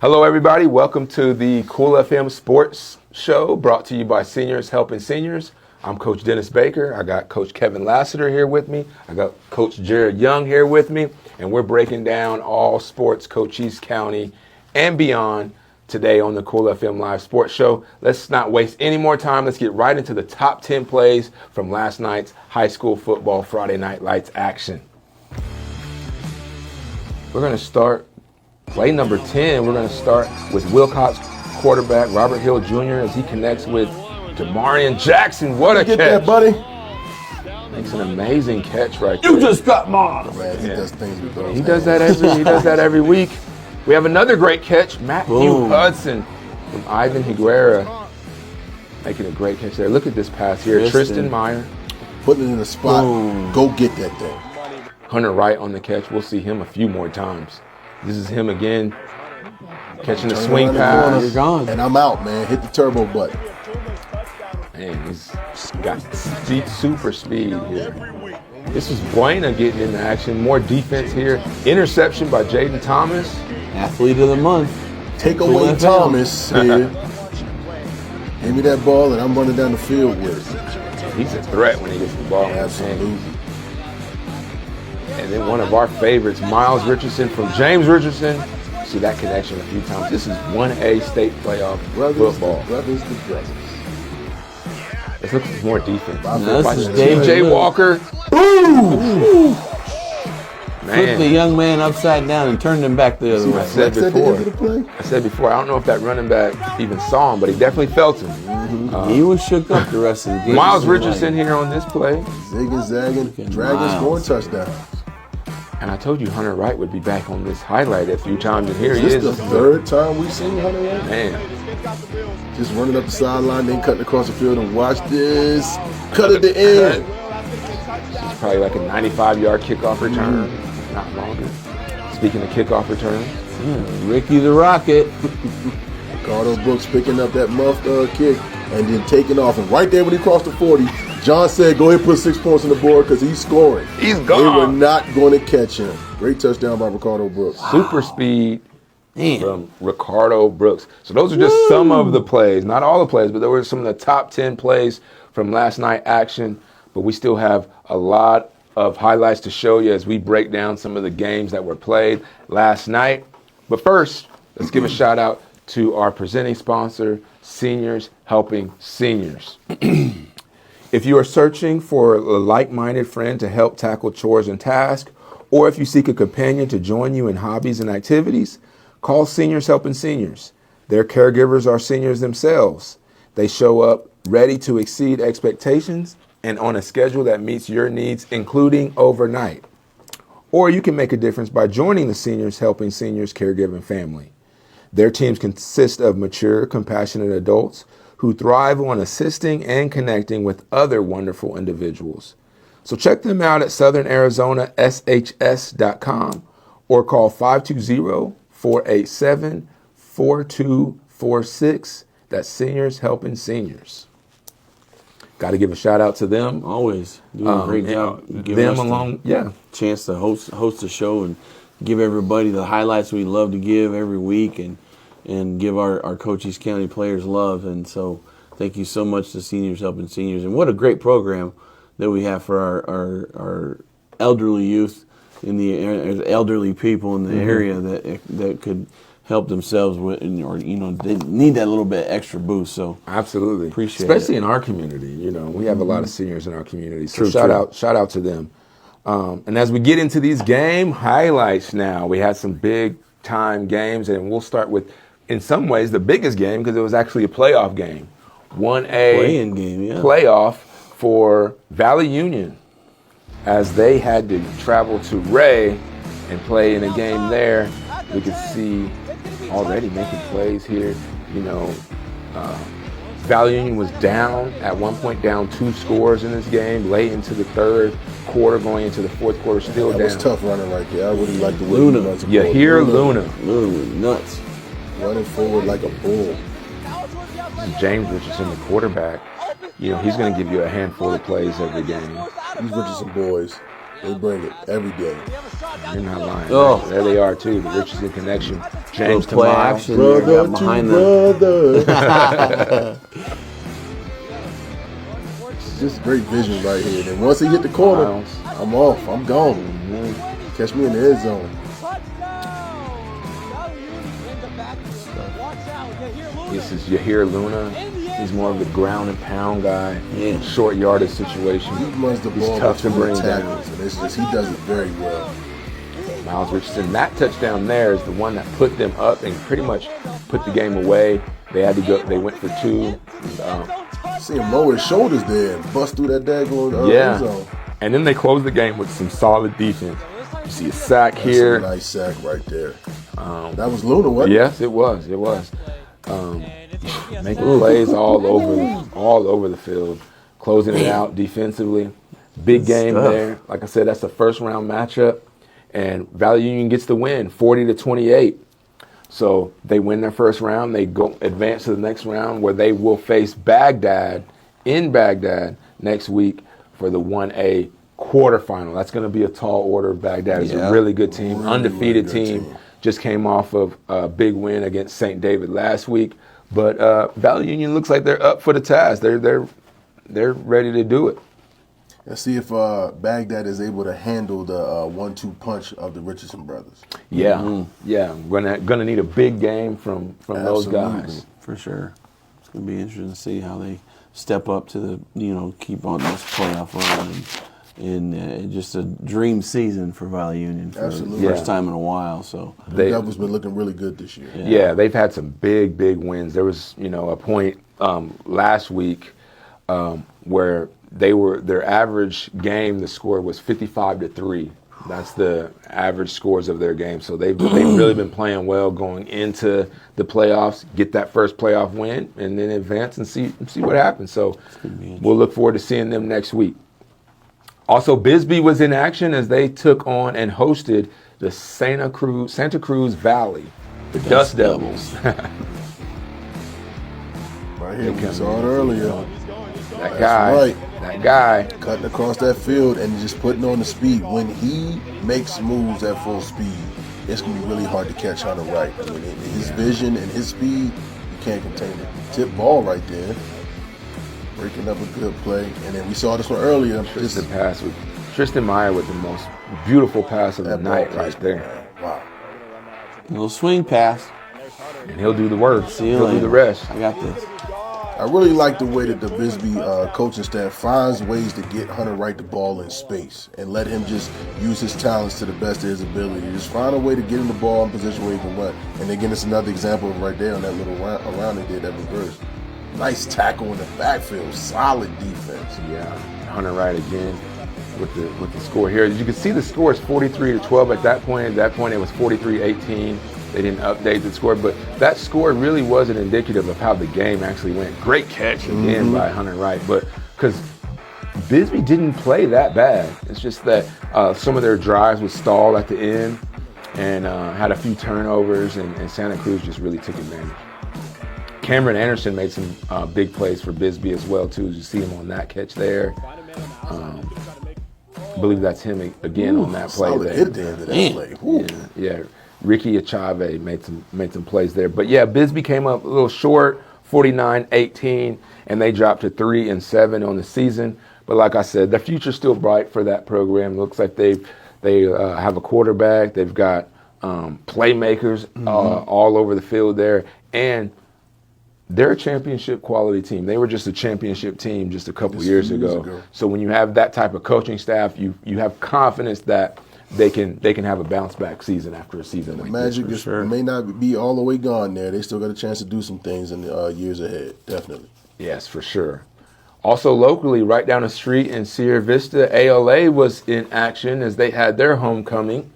Hello, everybody. Welcome to the Cool FM Sports Show brought to you by Seniors Helping Seniors. I'm Coach Dennis Baker. I got Coach Kevin Lassiter here with me. I got Coach Jarad Young here with me. And we're breaking down all sports, Cochise County and beyond today on the Cool FM Live Sports Show. Let's not waste any more time. Let's get right into the top 10 plays from last night's high school football Friday Night Lights action. We're going to start play number 10. We're going to start with Wilcox quarterback Robert Hill Jr. as he connects with Demarion Jackson. What a catch. Get that, buddy. Makes an amazing catch right there. You just got mine. Man, he does things with those. He does that every week. We have another great catch, Matthew Hudson from Ivan Higuera. Making a great catch there. Look at this pass here. Tristan Meyer. Putting it in the spot. Boom. Go get that thing. Hunter Wright on the catch. We'll see him a few more times. This is him again, catching the swing pass. You're gone. And I'm out, man. Hit the turbo button. Man, he's got super speed here. This is Buena getting into action. More defense here. Interception by Jaden Thomas. Athlete of the month. Take away Thomas here. Give me that ball and I'm running down the field with it. He's a threat when he gets the ball. Absolutely. And then one of our favorites, Miles Richardson from James Richardson. See that connection a few times. This is 1A state playoff football. Brothers to brothers. Let's look for more defense. TJ Walker. Boom! Put the young man upside down and turned him back the other way. I said before, I don't know if that running back even saw him, but he definitely felt him. He was shook up the rest of the game. Miles Richardson here on this play. Zigging, zagging, dragging, scoring touchdowns. And I told you Hunter Wright would be back on this highlight a few times, and here he is. This the third time we've seen Hunter Wright? Man. Just running up the sideline, then cutting across the field, and watch this. Cut at the end. It's probably like a 95-yard kickoff return, not longer. Speaking of kickoff returns. Ricky the Rocket. Ricardo Brooks picking up that muffed kick and then taking off. And right there when he crossed the 40, John said, go ahead and put 6 points on the board because he's scoring. He's gone. They were not going to catch him. Great touchdown by Ricardo Brooks. Super speed from Ricardo Brooks. So those are just some of the plays. Not all the plays, but there were some of the top 10 plays from last night action. But we still have a lot of highlights to show you as we break down some of the games that were played last night. But first, let's give a shout out to our presenting sponsor, Seniors Helping Seniors. If you are searching for a like-minded friend to help tackle chores and tasks, or if you seek a companion to join you in hobbies and activities, call Seniors Helping Seniors. Their caregivers are seniors themselves. They show up ready to exceed expectations and on a schedule that meets your needs, including overnight. Or you can make a difference by joining the Seniors Helping Seniors caregiving family. Their teams consist of mature, compassionate adults who thrive on assisting and connecting with other wonderful individuals. So check them out at southernArizonaSHS.com or call 520-487-4246. That's Seniors Helping Seniors. Got to give a shout out to them. Always doing a great job. Them alone, chance to host the show and give everybody the highlights we love to give every week and give our Cochise County players love. And so thank you so much to Seniors Helping Seniors. And what a great program that we have for our elderly youth in the elderly people in the area that could help themselves with, or they need that little bit extra boost. So absolutely appreciate especially it. In our community. We have a lot of seniors in our community. So shout out to them. And as we get into these game highlights now, we had some big time games, and we'll start with, in some ways, the biggest game because it was actually a playoff game. 1A play-in game, playoff for Valley Union as they had to travel to Ray and play in a game there. We could see already making plays here. Valley Union was down at one point, down 2 scores in this game, late into the third quarter, going into the fourth quarter, still down. That was tough running right there. I really like the way Luna. Luna was nuts. Running forward like a bull. James Richardson, the quarterback. He's going to give you a handful of plays every game. These Richardson boys, they bring it every day. You're not lying. Oh, there they are too. The Richardson connection. James play Tamayo. action there, Brother got behind to the brother. Just great vision right here. And once he hit the corner, Miles. I'm off. I'm gone. Catch me in the end zone. This is Yahir Luna. He's more of the ground and pound guy. Yeah. Short yardage situation. He runs the He's ball tough to between bring down. tackles, and it's just he does it very well. Miles Richardson. That touchdown there is the one that put them up and pretty much put the game away. They had to go. They went for two. See him lower his shoulders there and bust through that daggone end zone. And then they closed the game with some solid defense. You see a sack That's here. a nice sack right there. That was Luna, wasn't it? Yes, it was. It was. Making plays all over the field, closing it out defensively. Big game there. Like I said, that's a first round matchup, and Valley Union gets the win, 40-28. So they win their first round. They go advance to the next round where they will face Baghdad in Baghdad next week for the 1A quarterfinal. That's going to be a tall order. Baghdad is a really good team, undefeated really good team. team. Just came off of a big win against St. David last week. But Valley Union looks like they're up for the task. They're ready to do it. Let's see if Baghdad is able to handle the 1-2 punch of the Richardson brothers. Yeah, yeah. Gonna need a big game from those guys. for sure. It's going to be interesting to see how they step up to the, keep on this playoff run. And just a dream season for Valley Union for Absolutely. the first time in a while. So The Devils been looking really good this year. Yeah, they've had some big wins. There was, a point last week where their average game, the score was 55-3. That's the average scores of their game. So they've really been playing well going into the playoffs. Get that first playoff win, and then advance and see what happens. So we'll look forward to seeing them next week. Also, Bisbee was in action as they took on and hosted the Santa Cruz Valley, the Dust Devils. Right here, we saw it earlier. That guy. Cutting across that field and just putting on the speed. When he makes moves at full speed, it's going to be really hard to catch Hunter Wright. I mean, his vision and his speed, you can't contain it. Tip ball right there. Breaking up a good play. And then we saw this one earlier. Tristan Meyer with the most beautiful pass of the night right there. Wow. a little swing pass. And he'll do the work. See you He'll later. do the rest. I got this. I really like the way that the Bisbee coaching staff finds ways to get Hunter Wright the ball in space and let him just use his talents to the best of his ability. Just find a way to get him the ball in position where he can run. And again, it's another example right there on that little around they did, that reverse. Nice tackle in the backfield. Solid defense. Yeah, Hunter Wright again with the score here. As you can see, the score is 43-12 at that point. At that point, it was 43-18. They didn't update the score, but that score really wasn't indicative of how the game actually went. Great catch again by Hunter Wright, but because Bisbee didn't play that bad. It's just that some of their drives was stalled at the end and had a few turnovers, and Santa Cruz just really took advantage. Cameron Anderson made some big plays for Bisbee as well, too. You see him on that catch there. I believe that's him again on that play solid there. hit at the end of that play. Woo. Yeah. Ricky Achave made some plays there. But yeah, Bisbee came up a little short, 49-18, and they dropped to 3-7 on the season. But like I said, the future's still bright for that program. Looks like they have a quarterback. They've got playmakers all over the field there, and they're a championship quality team. They were just a championship team just a couple years ago. So when you have that type of coaching staff, you have confidence that they can have a bounce back season after a season like Magic this. For sure. may not be all the way gone there. They still got a chance to do some things in the years ahead. Definitely. Yes, for sure. Also locally, right down the street in Sierra Vista, ALA was in action as they had their homecoming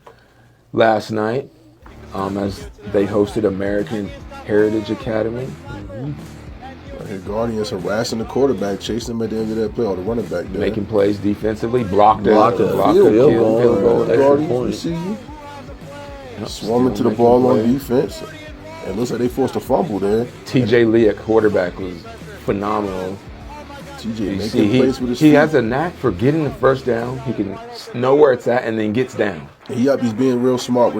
last night as they hosted American Heritage Academy. Right here, Guardians harassing the quarterback, chasing him at the end of that play, or the running back there. Making plays defensively, blocked a Blocked a field goal. extra Guardians, point. we see you. Yep, Swarming to still the making ball on plays. defense. And looks like they forced a fumble there. TJ Leak, quarterback, was phenomenal TJ You making see, plays with his he feet. has a knack for getting the first down. He can know where it's at and then gets down. He's being real smart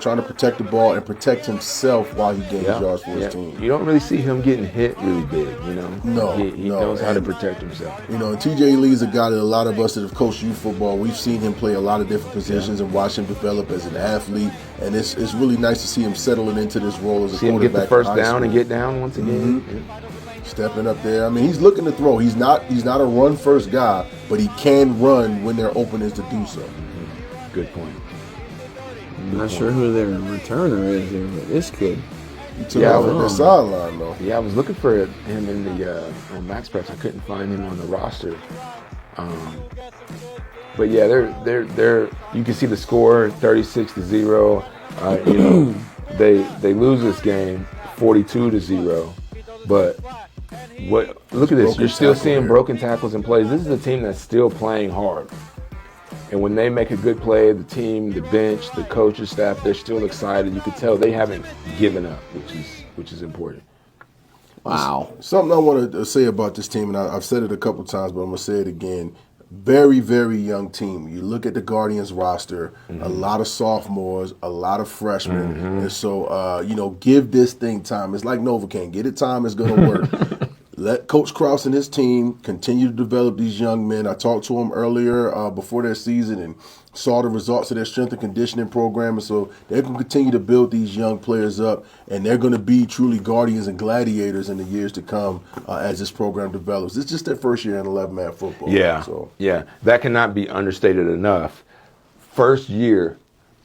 trying to protect the ball and protect himself while he gains yards for his team. You don't really see him getting hit really big, you know. No, he knows how to protect himself. You know, and TJ Lee's a guy that a lot of us that have coached youth football, we've seen him play a lot of different positions and watch him develop as an athlete. And it's really nice to see him settling into this role as a quarterback. See him get the first down and get down once again. Stepping up there. I mean, he's looking to throw. He's not a run first guy, but he can run when there are openings to do so. Good point. I'm not sure who their returner is there, but this kid. He took off at the sideline, though. Yeah, I was looking for him in the on Max Preps. I couldn't find him on the roster. But yeah, they're. You can see the score, 36-0. You know, they lose this game, 42-0. But look at this. You're still seeing broken tackles and plays. This is a team that's still playing hard. And when they make a good play, the team, the bench, the coaching staff, they're still excited. You can tell they haven't given up, which is important. Wow. Something I want to say about this team, and I've said it a couple times, but I'm going to say it again. Very, very young team. You look at the Guardians roster, a lot of sophomores, a lot of freshmen. And so, give this thing time. It's like Novocaine. Get it time, it's going to work. Let Coach Krause and his team continue to develop these young men. I talked to them earlier before their season and saw the results of their strength and conditioning program. And so they're going to continue to build these young players up, and they're going to be truly guardians and gladiators in the years to come as this program develops. It's just their first year in 11-man football. Yeah, that cannot be understated enough. First year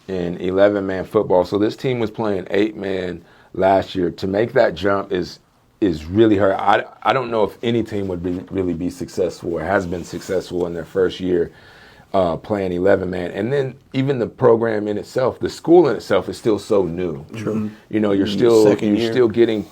in 11-man football. So this team was playing 8-man last year. To make that jump is really hard. I don't know if any team would really be successful or has been successful in their first year playing 11-man. And then even the program in itself, the school in itself is still so new. True. You know, you're still getting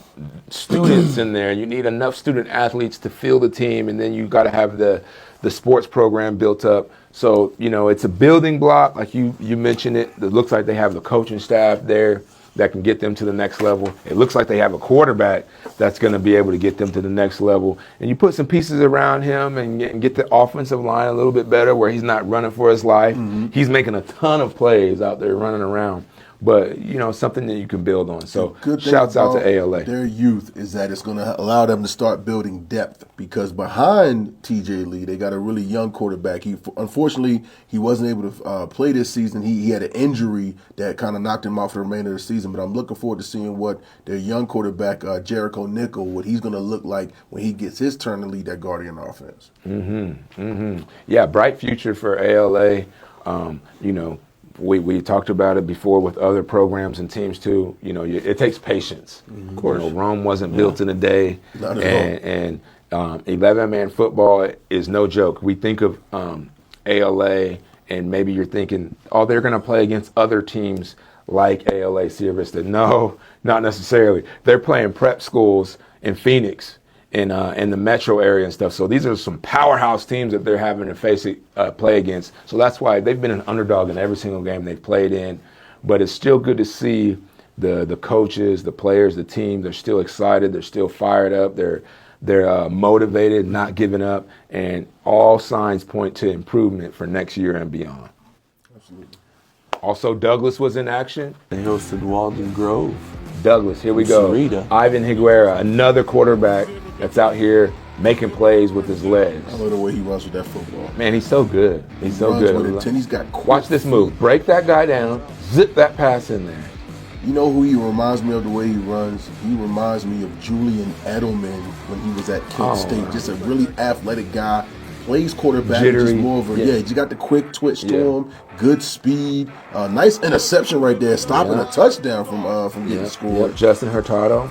students in there. You need enough student athletes to fill the team, and then you got to have the sports program built up. So, you know, it's a building block. Like you mentioned it. It looks like they have the coaching staff there that can get them to the next level. It looks like they have a quarterback that's going to be able to get them to the next level. And you put some pieces around him and get the offensive line a little bit better where he's not running for his life. He's making a ton of plays out there running around. But, you know, something that you can build on. So shouts out to ALA. Their youth is that it's going to allow them to start building depth, because behind TJ Lee, they got a really young quarterback. Unfortunately, he wasn't able to play this season. He had an injury that kind of knocked him out for the remainder of the season. But I'm looking forward to seeing what their young quarterback, Jericho Nickel, what he's going to look like when he gets his turn to lead that Guardian offense. Yeah, bright future for ALA. You know, we talked about it before with other programs and teams too. You know, it takes patience. Of course, you know, Rome wasn't built in a day, and 11-man football is no joke. We think of ALA, and maybe you're thinking, oh, they're going to play against other teams like ALA, Sierra Vista. No, not necessarily. They're playing prep schools in Phoenix, in the metro area and stuff. So these are some powerhouse teams that they're having to play against. So that's why they've been an underdog in every single game they've played in. But it's still good to see the coaches, the players, the team. They're still excited. They're still fired up. They're motivated, not giving up, and all signs point to improvement for next year and beyond. Absolutely. Also, Douglas was in action. They hosted Walden Grove. Douglas, here we go. Sarita. Ivan Higuera, another quarterback that's out here making plays with his legs. I love the way he runs with that football. Man, he's so good. He's so runs good. with it. He's got quick Watch this move. Break that guy down. Zip that pass in there. You know who he reminds me of, the way he runs? He reminds me of Julian Edelman when he was at Kent State. Just a really athletic guy. Plays quarterback. Jittery. Just more of a, you got the quick twitch to him. Good speed. Nice interception right there. Stopping a touchdown from getting scored. Justin Hurtado.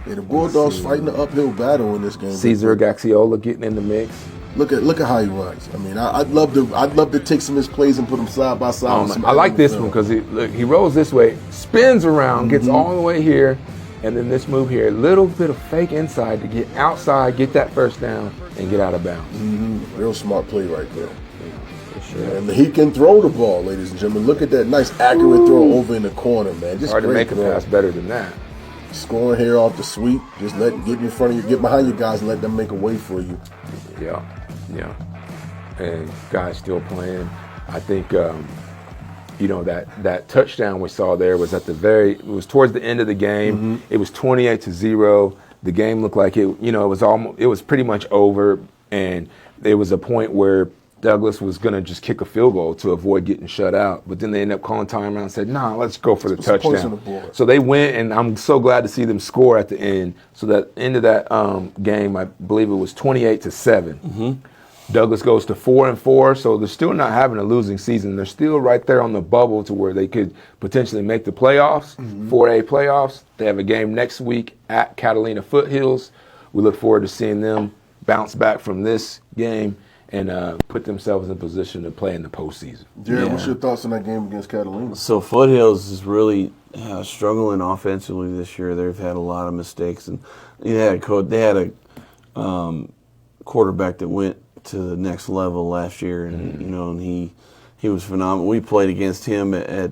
Yeah, the Bulldogs fighting the uphill battle in this game. Cesar Gaxiola getting in the mix. Look at how he runs. I mean, I'd love to take some of his plays and put them side by side. I like this one because he rolls this way, spins around, gets all the way here, and then this move here, a little bit of fake inside to get outside, get that first down, and get out of bounds. Real smart play right there. Sure. And he can throw the ball, ladies and gentlemen. Look at that nice accurate throw over in the corner, man. Just hard to great make a pass better than that. scoring here off the sweep. Just get in front of you, get behind your guys, and let them make a way for you. Yeah. And guys still playing. I think that touchdown we saw there was it was towards the end of the game. Mm-hmm. It was 28-0. The game looked like it was pretty much over, and there was a point where Douglas was going to just kick a field goal to avoid getting shut out. But then they ended up calling timeout and said, nah, let's go for the touchdown. So they went, and I'm so glad to see them score at the end. So that end of that game, I believe it was 28-7. Mm-hmm. Douglas goes to 4-4, so they're still not having a losing season. They're still right there on the bubble to where they could potentially make the playoffs, 4A playoffs. They have a game next week at Catalina Foothills. We look forward to seeing them bounce back from this game and put themselves in position to play in the postseason. Jarad, what's your thoughts on that game against Catalina? So Foothills is really struggling offensively this year. They've had a lot of mistakes, and they had a quarterback that went to the next level last year, and and he was phenomenal. We played against him at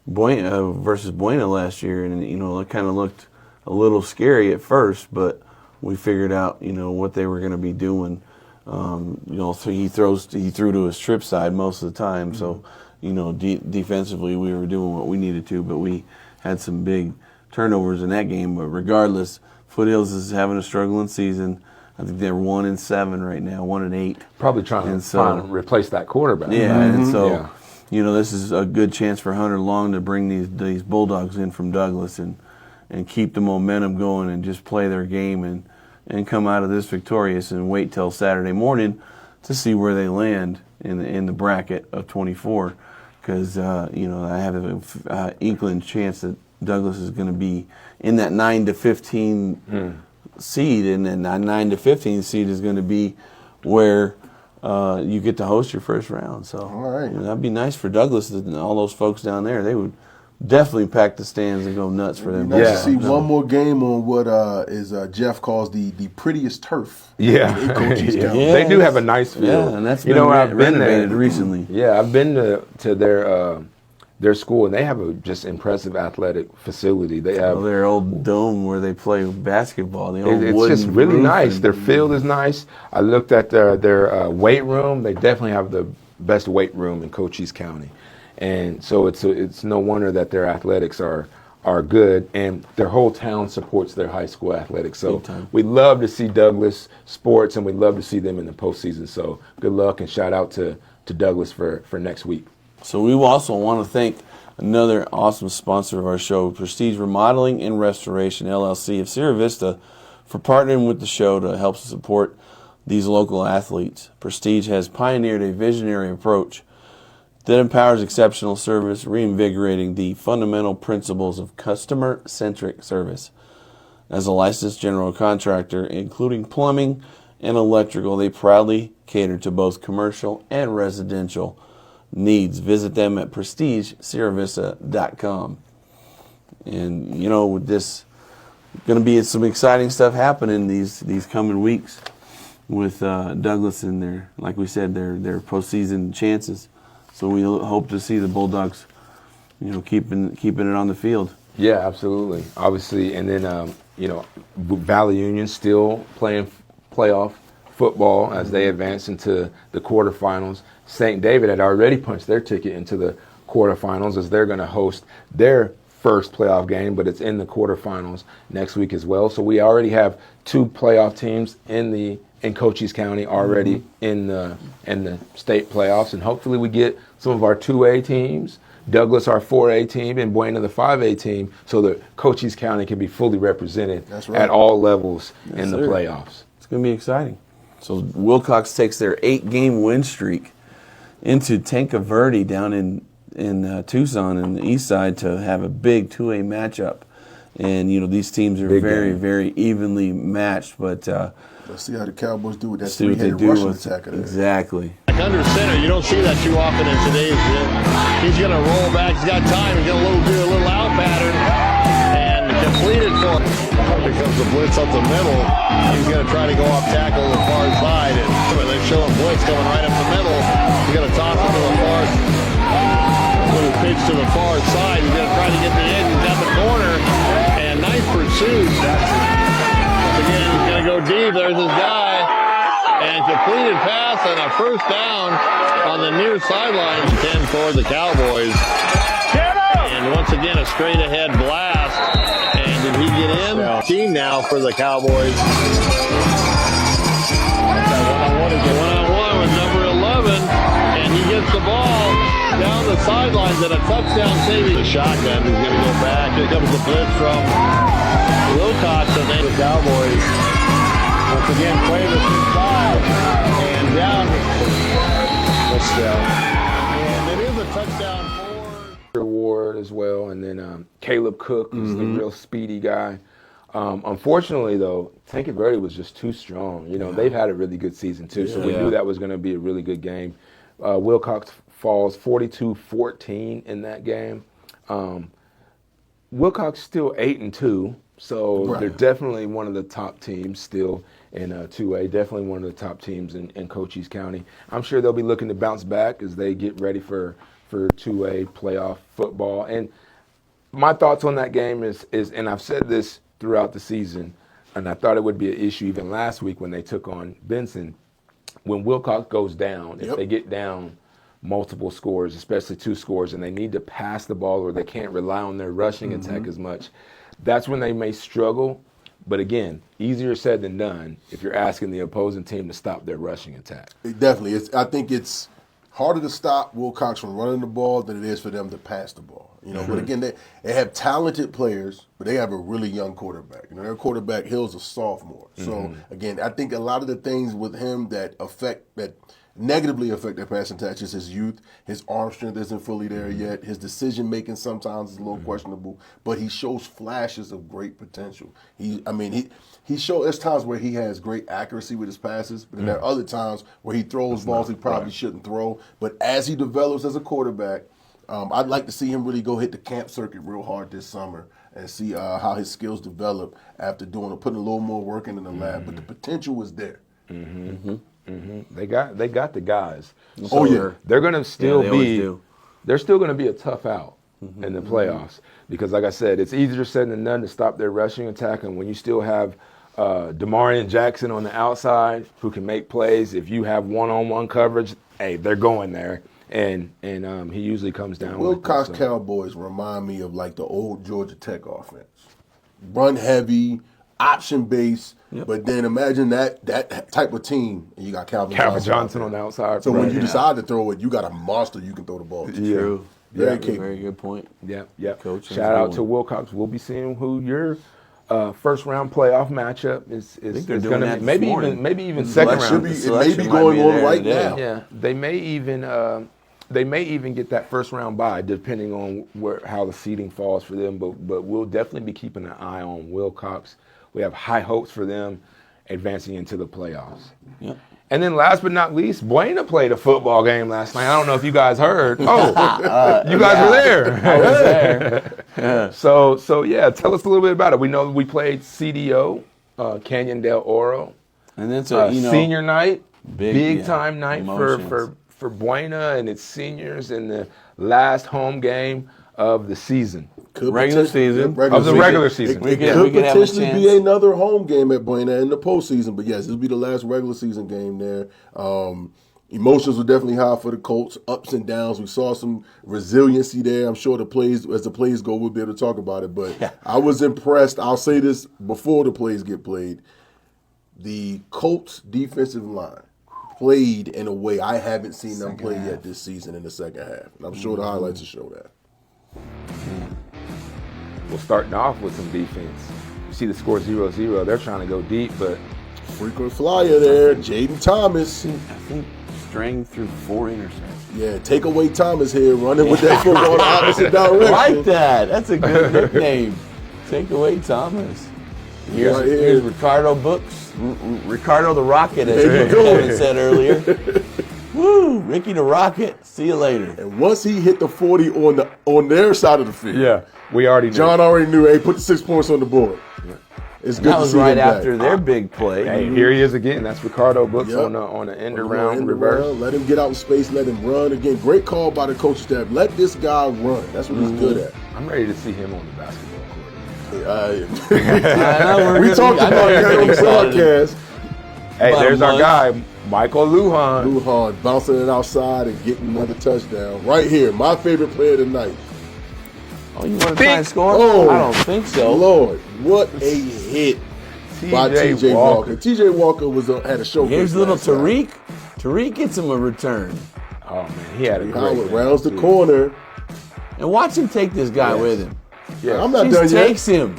versus Buena last year, and it kind of looked a little scary at first, but we figured out what they were going to be doing. So he threw to his trip side most of the time. So, defensively we were doing what we needed to, but we had some big turnovers in that game. But regardless, Foothills is having a struggling season. I think they're 1-7 right now, 1-8. Probably trying to replace that quarterback. Yeah, and so this is a good chance for Hunter Long to bring these Bulldogs in from Douglas and keep the momentum going and just play their game and come out of this victorious and wait till Saturday morning to see where they land in the bracket of 24. Because I have an inkling chance that Douglas is going to be in that 9-15 seed, and then that 9-15 seed is going to be where you get to host your first round. So all right. That'd be nice for Douglas and all those folks down there. They would definitely pack the stands and go nuts for them. Nice to see one more game on what Jeff calls the prettiest turf. Yeah, in Cochise County. Yeah. They do have a nice field. Yeah, and that's been I've been renovated there recently. Yeah, I've been to their school, and they have a just impressive athletic facility. They have their old dome where they play basketball. It's just really nice. Their field is nice. I looked at their weight room. They definitely have the best weight room in Cochise County. And so it's no wonder that their athletics are good, and their whole town supports their high school athletics. So we love to see Douglas sports, and we love to see them in the postseason. So good luck, and shout out to Douglas for next week. So we also want to thank another awesome sponsor of our show, Prestige Remodeling and Restoration, LLC of Sierra Vista, for partnering with the show to help support these local athletes. Prestige has pioneered a visionary approach that empowers exceptional service, reinvigorating the fundamental principles of customer-centric service. As a licensed general contractor, including plumbing and electrical, they proudly cater to both commercial and residential needs. Visit them at prestigesierravista.com. And, with this, going to be some exciting stuff happening these coming weeks with Douglas and their postseason chances. So we hope to see the Bulldogs, keeping it on the field. Yeah, absolutely. Obviously, and then Valley Union still playing playoff football as they advance into the quarterfinals. St. David had already punched their ticket into the quarterfinals as they're going to host their first playoff game, but it's in the quarterfinals next week as well. So we already have 2 playoff teams in Cochise County already in the state playoffs, and hopefully we get some of our 2A teams, Douglas our 4A team, and Buena the 5A team, so that Cochise County can be fully represented at all levels in the playoffs. It's going to be exciting. So Wilcox takes their 8-game win streak into Tanca Verde down in Tucson in the east side to have a big 2A matchup. And, these teams are very, very evenly matched, but let's see how the Cowboys do with that see what they three-headed do rushing with attacker there. Exactly. Under center, you don't see that too often in today's game. He's going to roll back. He's got time. He's going to do a little out pattern and complete it for him. Here comes the blitz up the middle. He's going to try to go off tackle the far side. And they show him blitz coming right up the middle. He's going to toss him to the far with a pitch to the far side. He's going to try to get the edge. He's down the corner. And nice pursuit. Again, he's going to go deep. There's his guy. And completed pass and a first down on the near sideline. 10 for the Cowboys. And once again, a straight ahead blast. And did he get in? Team now for the Cowboys. One-on-one with number 11. And he gets the ball down the sidelines and a touchdown saving. The shotgun is going to go back. Here comes the blitz from Wilcox and then the Cowboys. Once again, play this inside and down. Touchdown. And it is a touchdown for Ward as well, and then Caleb Cook is the real speedy guy. Unfortunately, though, Tanque Verde was just too strong. You know, they've had a really good season too, so we knew that was going to be a really good game. Wilcox falls 42-14 in that game. Wilcox still 8-2, so they're definitely one of the top teams still in 2A. Definitely one of the top teams in Cochise County. I'm sure they'll be looking to bounce back as they get ready for 2A playoff football. And my thoughts on that game is, and I've said this throughout the season, and I thought it would be an issue even last week when they took on Benson. When Wilcox goes down, if they get down multiple scores, especially 2 scores, and they need to pass the ball or they can't rely on their rushing attack as much, that's when they may struggle. But again, easier said than done if you're asking the opposing team to stop their rushing attack. Definitely. I think it's harder to stop Wilcox from running the ball than it is for them to pass the ball. You know, but again, they have talented players, but they have a really young quarterback. You know, their quarterback Hill's a sophomore. So again, I think a lot of the things with him that negatively affect their passing attack is his youth. His arm strength isn't fully there yet. His decision making sometimes is a little questionable, but he shows flashes of great potential. He shows there's times where he has great accuracy with his passes, but then there are other times where he throws balls he probably shouldn't throw. But as he develops as a quarterback, I'd like to see him really go hit the camp circuit real hard this summer and see how his skills develop after putting a little more work in the lab. But the potential was there. They got the guys. So they're going to still be. They're still going to be a tough out in the playoffs because, like I said, it's easier said than done to stop their rushing attack. And when you still have Demarion Jackson on the outside who can make plays, if you have one-on-one coverage, hey, they're going there. And he usually comes down. Wilcox Cowboys remind me of like the old Georgia Tech offense, run heavy, option based. But then imagine that type of team, and you got Calvin Johnson on the outside. So when you decide to throw it, you got a monster you can throw the ball to. True. Very good point. Yeah. Coach. Shout out to Wilcox. We'll be seeing who your first round playoff matchup is going to be. Maybe even second round. It may be going on right now. Yeah, they may even get that first round bye depending on how the seeding falls for them. But we'll definitely be keeping an eye on Wilcox. We have high hopes for them advancing into the playoffs. Yep. And then last but not least, Buena played a football game last night. I don't know if you guys heard. Oh, you guys were there. I was there. So yeah, tell us a little bit about it. We know we played CDO, Canyon del Oro. And then senior night, big time night emotions. for Buena and its seniors in the last home game of the season. Regular season. Regular season. It could potentially be another home game at Buena in the postseason, but yes, this will be the last regular season game there. Emotions were definitely high for the Colts, ups and downs. We saw some resiliency there. I'm sure as the plays go, we'll be able to talk about it. But I was impressed. I'll say this before the plays get played. The Colts defensive line played in a way I haven't seen them play yet this season in the second half. And I'm sure the highlights will show that. We're starting off with some defense. You see the score 0-0. They're trying to go deep, but frequent flyer there, Jaden Thomas. I think Strang threw 4 interceptions. Yeah, take away Thomas here, running with that football in the opposite direction. I like that. That's a good nickname. Take away Thomas. Here's Ricardo Books. Ricardo the Rocket, as Kevin said earlier. Woo, Ricky the Rocket. See you later. And once he hit the 40 on their side of the field, we already knew. John already knew. Hey, put the 6 points on the board. Yeah. It's good that to was see right him after back. their big play. Hey, here he is again. That's Ricardo Books on an end around reverse. Let him get out in space. Let him run. Again, great call by the coaching staff. Let this guy run. That's what he's good at. I'm ready to see him on the basketball court. We talked about that on the broadcast. Hey, About a there's our month. guy, Michael Lujan. Lujan bouncing it outside and getting another touchdown. Right here, my favorite player tonight. Oh, you want to try and score? Oh, I don't think so. Lord, what a hit by T.J. Walker. T.J. Walker had a show. Here's little Tariq. Tariq gets him a return. Oh, man, he had a great Howard game, rounds the too. corner. And watch him take this guy with him. Yeah. I'm not He done yet. takes him.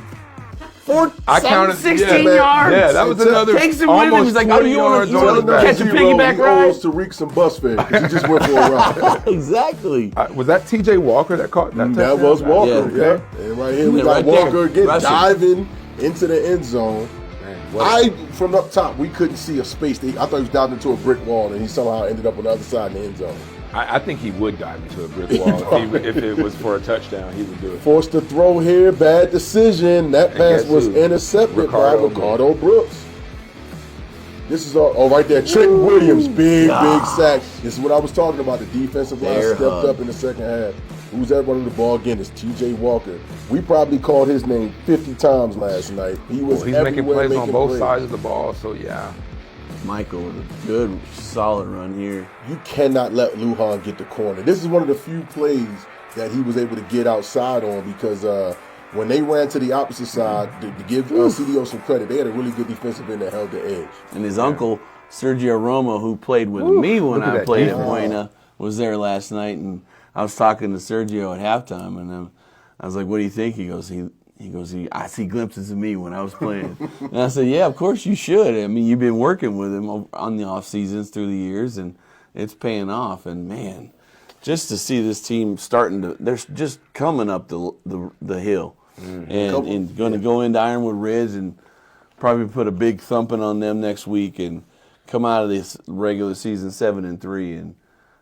I counted 16 man. yards. Yeah, that was another Takes him with him. almost He's like, 40 you wanna yards on his back. catch a piggyback He ride? owes Tariq some bus fare because he just went for a ride. Exactly. Was that T.J. Walker that caught that That touchdown? was Walker, Yeah. yeah. And right here we Yeah, got right there. Walker again Rushing. diving into the end zone. Man, what From up top, we couldn't see a space. I thought he was diving into a brick wall, and he somehow ended up on the other side in the end zone. I think he would dive into a brick wall if it was for a touchdown. He would do it. Forced to throw here, bad decision. That pass guess was who? intercepted Ricardo by Ricardo Brooks. This is all right there. Trenton Williams, big sack. This is what I was talking about. The defensive line Bear stepped hug. up in the second half. Who's that running the ball again? It's T.J. Walker. We probably called his name 50 times last night. He was He's making everywhere plays on both plays. sides of the ball, so yeah. Michael with a good, solid run here. You cannot let Lujan get the corner. This is one of the few plays that he was able to get outside on because when they ran to the opposite side, to give CDO some credit, they had a really good defensive end that held the edge. And his uncle, Sergio Romo, who played with me when look at I that played at defense. Buena, was there last night. And I was talking to Sergio at halftime. And I was like, what do you think? He goes, I see glimpses of me when I was playing. And I said, yeah, of course you should. I mean, you've been working with him on the off seasons through the years, and it's paying off. And man, just to see this team they're just coming up the hill, and going to go into Ironwood Ridge and probably put a big thumping on them next week and come out of this regular season 7-3 and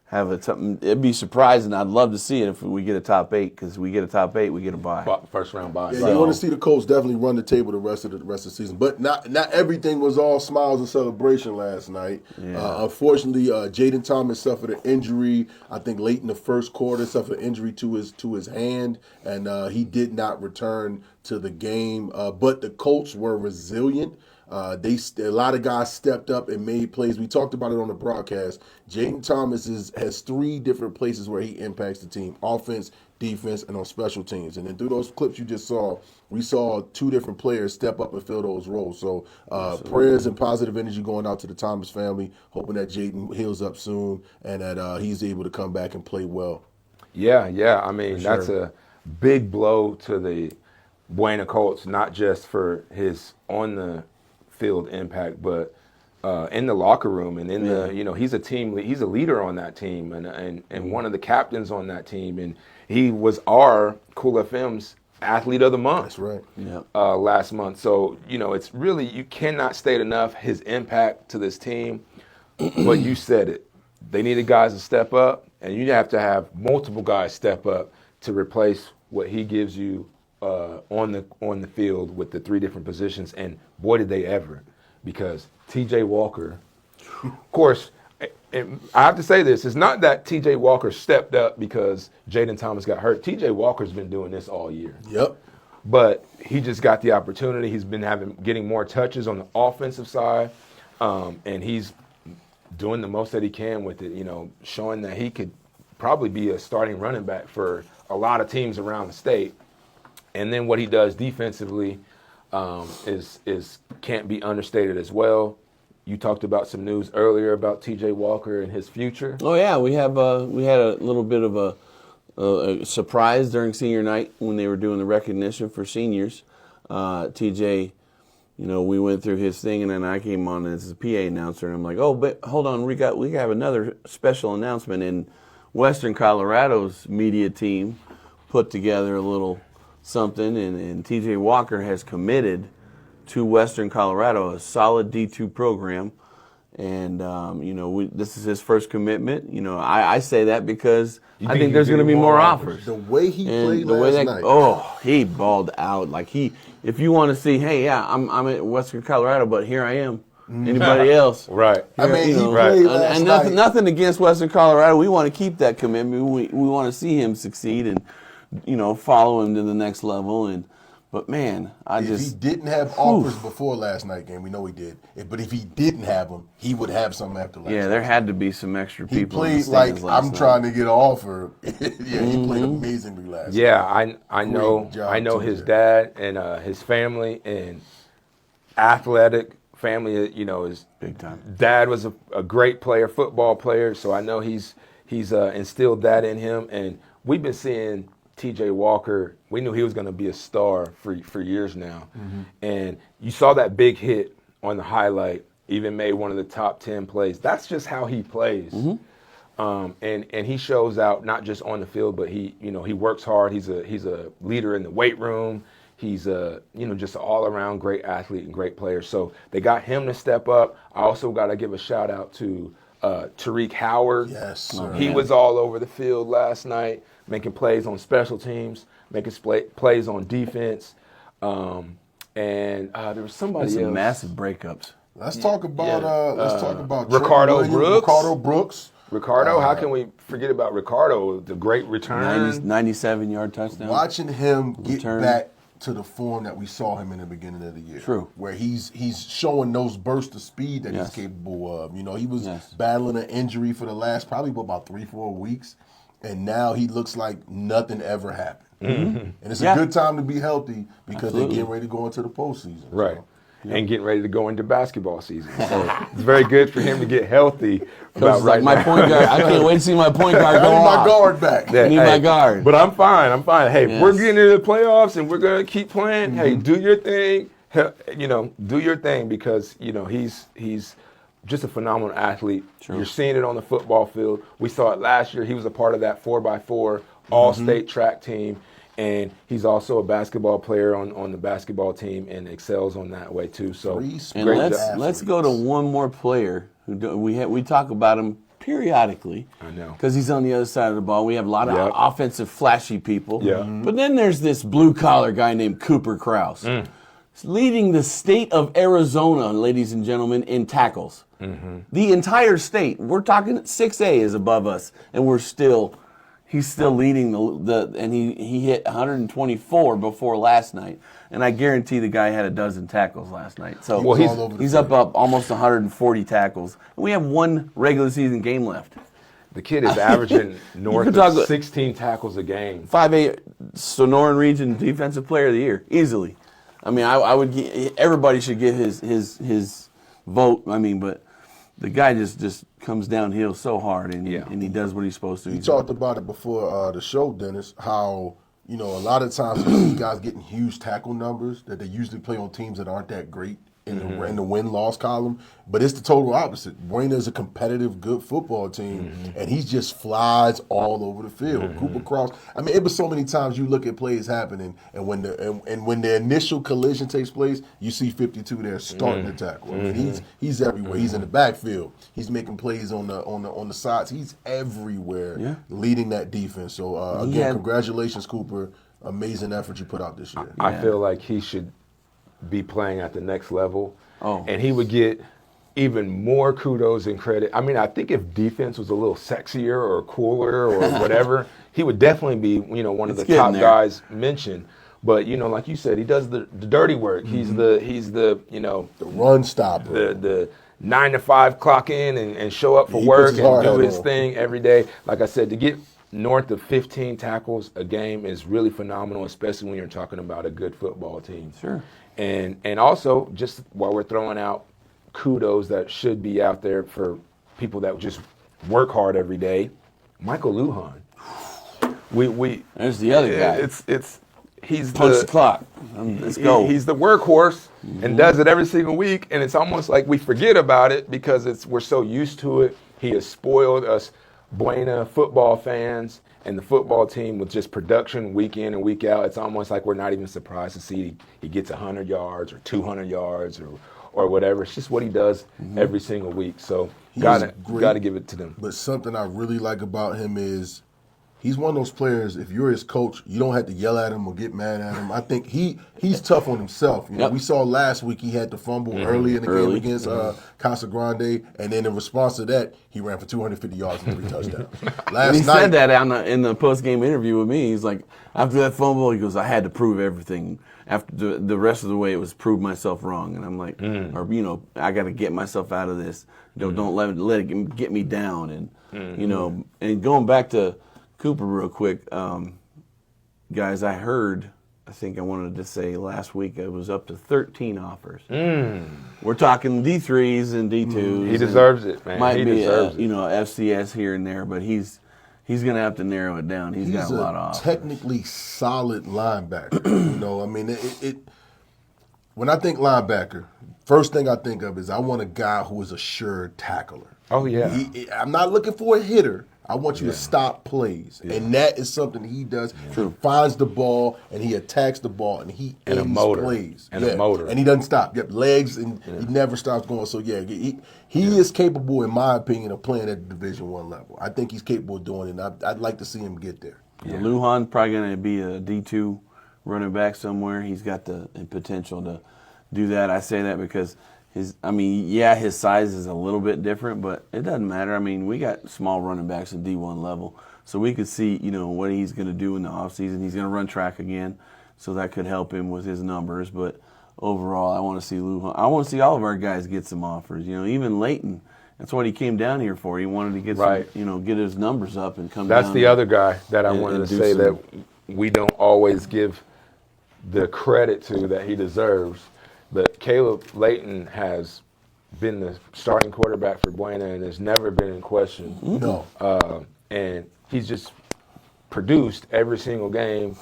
have it'd be surprising. I'd love to see it if we get a top 8, because we get a top 8, we get a bye. First round bye. Yeah, you want to see the Colts definitely run the table the rest of the season. But not everything was all smiles and celebration last night. Yeah. Unfortunately, Jaden Thomas suffered an injury. I think late in the first quarter, suffered an injury to his hand, and he did not return to the game. But the Colts were resilient. A lot of guys stepped up and made plays. We talked about it on the broadcast. Jaden Thomas has 3 different places where he impacts the team: offense, defense, and on special teams. And then through those clips you just saw, we saw 2 different players step up and fill those roles. So prayers and positive energy going out to the Thomas family, hoping that Jaden heals up soon and that he's able to come back and play well. Yeah. I mean, that's a big blow to the Buena Colts, not just for his on the field impact, but in the locker room and in the, he's a leader on that team and one of the captains on that team, and he was our Cool FM's Athlete of the Month. That's right. Yeah. Last month. So it's really, you cannot state enough his impact to this team. But you said it. They needed guys to step up, and you have to have multiple guys step up to replace what he gives you on the field with the 3 different positions. And boy, did they ever, because T.J. Walker, of course, I have to say this, it's not that T.J. Walker stepped up because Jaden Thomas got hurt. T.J. Walker's been doing this all year. Yep. But he just got the opportunity. He's been getting more touches on the offensive side, and he's doing the most that he can with it, showing that he could probably be a starting running back for a lot of teams around the state. And then what he does defensively is can't be understated as well. You talked about some news earlier about T.J. Walker and his future. Oh yeah, we had a little bit of a surprise during senior night when they were doing the recognition for seniors. TJ, we went through his thing, and then I came on as a PA announcer, and I'm like, oh, but hold on, we have another special announcement. And Western Colorado's media team put together a little something, and TJ Walker has committed to Western Colorado, a solid D2 program. And, this is his first commitment. I say that because I think there's going to be more offers. The way he played night. Oh, he balled out. If you want to see, hey, yeah, I'm at Western Colorado, but here I am. Anybody else? Right. I mean, he right. played last And night. nothing against Western Colorado. We want to keep that commitment. We want to see him succeed and, follow him to the next level. But man, If he didn't have offers before last night game, we know he did. But if he didn't have them, he would have some after last night. Yeah, there had to be some extra He people. in the played like stands last I'm night. trying to get an offer. Yeah, he played amazingly last night. Yeah, I know job, his TJ. dad and his family and athletic family. You know, his Big time. dad was a great player, football player. So I know he's instilled that in him. And we've been seeing T.J. Walker. We knew he was going to be a star for years now. And you saw that big hit on the highlight. Even made one of the top 10 plays. That's just how he plays. And he shows out not just on the field, but he works hard. He's a leader in the weight room. He's just an all-around great athlete and great player. So they got him to step up. I also got to give a shout out to Tariq Howard. Yes, sir. He was all over the field last night, making plays on special teams, making plays on defense. And there was somebody Some else. massive breakups. Let's talk about Ricardo Trent Williams, Brooks. Ricardo Brooks. Ricardo, how can we forget about Ricardo? The great return. 97-yard touchdown. Watching him get Return. back to the form that we saw him in the beginning of the year. True. Where he's showing those bursts of speed that Yes. he's capable of. He was Yes. battling an injury for the last probably about 3-4 weeks, and now he looks like nothing ever happened. And it's a good time to be healthy because they're getting ready to go into the postseason. Right. And getting ready to go into basketball season. So it's very good for him to get healthy. About Like my point guard. I can't wait to see my point guard I go need my off. guard back. I need my guard. But I'm fine. Hey, Yes. we're getting into the playoffs and we're going to keep playing. Hey, do your thing. Do your thing because, he's just a phenomenal athlete. Sure. You're seeing it on the football field. We saw it last year. He was a part of that 4x4 all-state track team. And he's also a basketball player on the basketball team and excels on that way too. So Three And great let's athletes. go to one more player we talk about him periodically. I know. Because he's on the other side of the ball. We have a lot of Yep. offensive, flashy people. Yeah. But then there's this blue-collar guy named Cooper Krause. He's leading the state of Arizona, ladies and gentlemen, in tackles. The entire state. We're talking 6A is above us, and he's still leading and he hit 124 before last night. And I guarantee the guy had a dozen tackles last night. So He was all over the he's field. up almost 140 tackles. We have one regular season game left. the kid is averaging north could of talk- 16 tackles a game. 5A Sonoran Region Defensive Player of the Year, easily. I mean, I would everybody should get his vote. I mean, but the guy just comes downhill so hard, and he does what he's supposed to. We talked about it before the show, Dennis, how, a lot of times you see guys getting huge tackle numbers that they usually play on teams that aren't that great in the win-loss column. But it's the total opposite. Buena's a competitive, good football team, and he just flies all over the field. Cooper Krause. I mean, it was so many times you look at plays happening, and when the initial collision takes place, you see 52 there starting the tackle. I mean, he's everywhere. He's in the backfield. He's making plays on the sides. He's everywhere, leading that defense. So again, congratulations, Cooper. Amazing effort you put out this year. I feel like he should be playing at the next level. Oh. And he would get even more kudos and credit. I mean, I think if defense was a little sexier or cooler or whatever, he would definitely be, one of It's the top getting there. guys mentioned. But, like you said, he does the dirty work. He's the The run stopper. the 9 to 5 clock in and show up for He work puts his and hard do hat his on. thing every day. Like I said, to get north of 15 tackles a game is really phenomenal, especially when you're talking about a good football team. Sure. And also, just while we're throwing out kudos that should be out there for people that just work hard every day, Michael Lujan. We There's the other guy. He's Punch the clock. Let's go. He's the workhorse and does it every single week, and it's almost like we forget about it because we're so used to it. He has spoiled us Buena football fans and the football team with just production week in and week out. It's almost like we're not even surprised to see he gets 100 yards or 200 yards or whatever. It's just what he does every single week. So He's gotta great. give it to them. But something I really like about him is he's one of those players, if you're his coach, you don't have to yell at him or get mad at him. I think he's tough on himself. You know, we saw last week he had the fumble early in the game against Casa Grande, and then in response to that, he ran for 250 yards and 3 touchdowns. He said that in the post-game interview with me. He's like, after that fumble, he goes, I had to prove everything. After the rest of the way, it was prove myself wrong. And I'm like, or, you know, I got to get myself out of this. Don't let it get me down. And, you know, and going back to Cooper real quick, guys, I think I wanted to say last week it was up to 13 offers. We're talking D3s and D2s. He deserves it, man. Might he be deserves you know, FCS here and there, but he's going to have to narrow it down. He's got a lot of offers. Technically solid linebacker. You know, I mean, when I think linebacker, first thing I think of is I want a guy who is a sure tackler. Oh, yeah. I'm not looking for a hitter. I want you to stop plays. And that is something he does. He finds the ball, and he attacks the ball, and he ends plays. A motor. And he doesn't stop. Yep, legs, and he never stops going. So, he is capable, in my opinion, of playing at the Division I level. I think he's capable of doing it, and I'd like to see him get there. Yeah. Lujan probably going to be a D2 running back somewhere. He's got the potential to do that. I say that because his size is a little bit different, but it doesn't matter. I mean, we got small running backs at D1 level, so we could see, you know, what he's going to do in the offseason. He's going to run track again, so that could help him with his numbers. But overall, I want to see Lujan. I want to see all of our guys get some offers. You know, even Leighton. That's what he came down here for. He wanted to get some, you know, get his numbers up and come down. That's the other guy that I wanted to say that we don't always give the credit to that he deserves. But Caleb Leighton has been the starting quarterback for Buena and has never been in question. No. And he's just produced every single game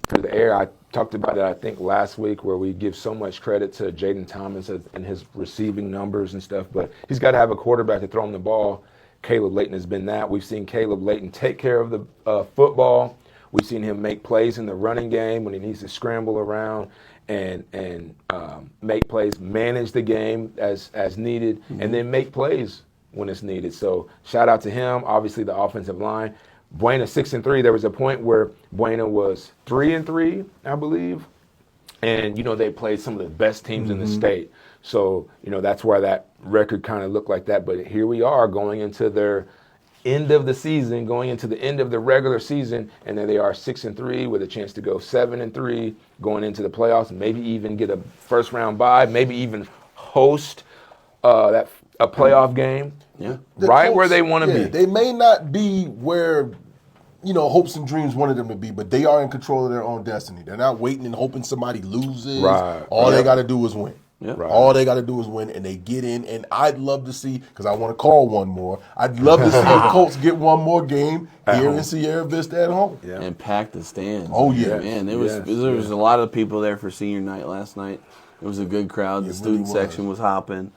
through the air. I talked about it, I think, last week, where we give so much credit to Jaden Thomas and his receiving numbers and stuff. But he's got to have a quarterback to throw him the ball. Caleb Leighton has been that. We've seen Caleb Leighton take care of the football. We've seen him make plays in the running game when he needs to scramble around and make plays, manage the game as needed, and then make plays when it's needed. So shout out to him. Obviously, the offensive line. Buena 6-3. There was a point where Buena was 3-3, I believe, and you know they played some of the best teams in the state. So you know that's why that record kind of looked like that. But here we are going into their end of the season, going into the end of the regular season, and there they are 6-3 with a chance to go 7-3 going into the playoffs, and maybe even get a first round bye, maybe even host a playoff game. Yeah, right where they want to be. They may not be where, you know, hopes and dreams wanted them to be, but they are in control of their own destiny. They're not waiting and hoping somebody loses. Right. All they got to do is win. Yep. Right. All they got to do is win, and they get in. And I'd love to see, because I want to call one more, I'd love to see the Colts get one more game here in Sierra Vista at home. Yeah. And pack the stands. Oh, yeah. Man, there was a lot of people there for senior night last night. It was a good crowd. The student section was hopping.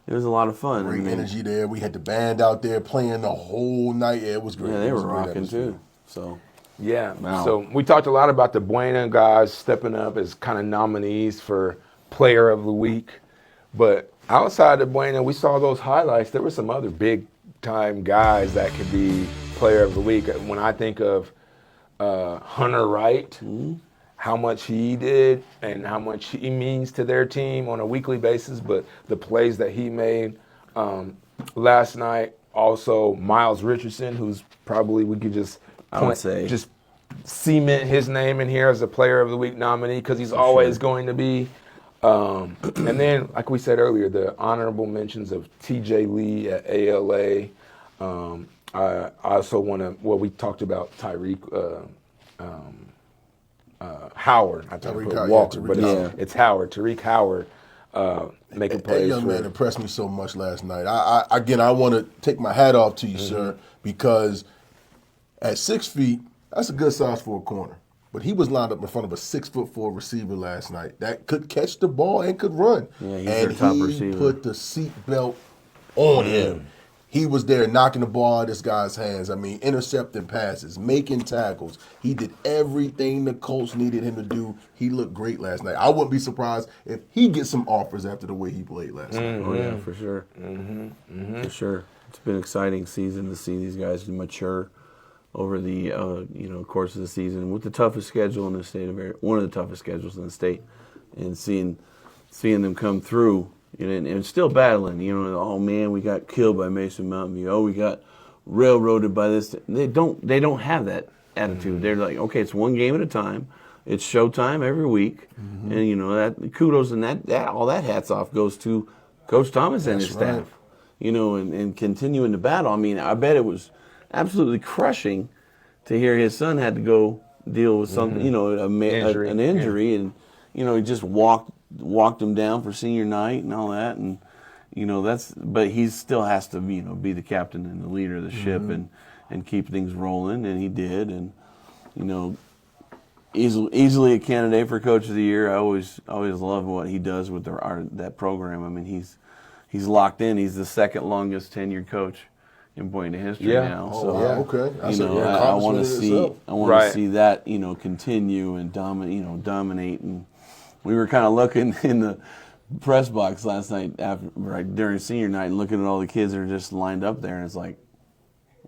It was a lot of fun. Great energy there. We had the band out there playing the whole night. Yeah, it was great. Yeah, they were rocking too. So yeah. Wow. So we talked a lot about the Buena guys stepping up as kind of nominees for Player of the Week. But outside of Buena, we saw those highlights. There were some other big-time guys that could be Player of the Week. When I think of Hunter Wright, how much he did and how much he means to their team on a weekly basis, but the plays that he made last night. Also, Miles Richardson, who's probably we could just cement his name in here as a Player of the Week nominee because he's always going to be. And then, like we said earlier, the honorable mentions of T.J. Lee at ALA. I also want to. Well, we talked about Tyreek. Howard. I thought Tyreek Walker, Howard, but it's Howard. Tariq Howard making plays. That young man impressed me so much last night. I want to take my hat off to you, sir, because at 6 feet, that's a good size for a corner. But he was lined up in front of a 6'4" receiver last night that could catch the ball and could run. Yeah, he's their top receiver. He put the seatbelt on him. He was there knocking the ball out of this guy's hands. I mean, intercepting passes, making tackles. He did everything the Colts needed him to do. He looked great last night. I wouldn't be surprised if he gets some offers after the way he played last night. Oh, yeah, for sure. For sure. It's been an exciting season to see these guys mature. over the course of the season with the toughest schedule in the state of Arizona, one of the toughest schedules in the state, and seeing them come through and still battling. Oh man, we got killed by Mason Mountain View. Oh, we got railroaded by this. They don't have that attitude. They're like, okay, it's one game at a time. It's showtime every week, and that kudos and that all that hats off goes to Coach Thomas and his staff. And continuing to battle. I mean, I bet it was absolutely crushing to hear his son had to go deal with something, an injury, and he just walked him down for senior night and all that, and but he still has to be the captain and the leader of the ship and keep things rolling, and he did, and easily a candidate for Coach of the Year. I always love what he does with that program. I mean, he's locked in. He's the second longest tenured coach in Boynton history now. Okay. I want to see that continue and dominate. And we were kind of looking in the press box last night during senior night and looking at all the kids that are just lined up there, and it's like,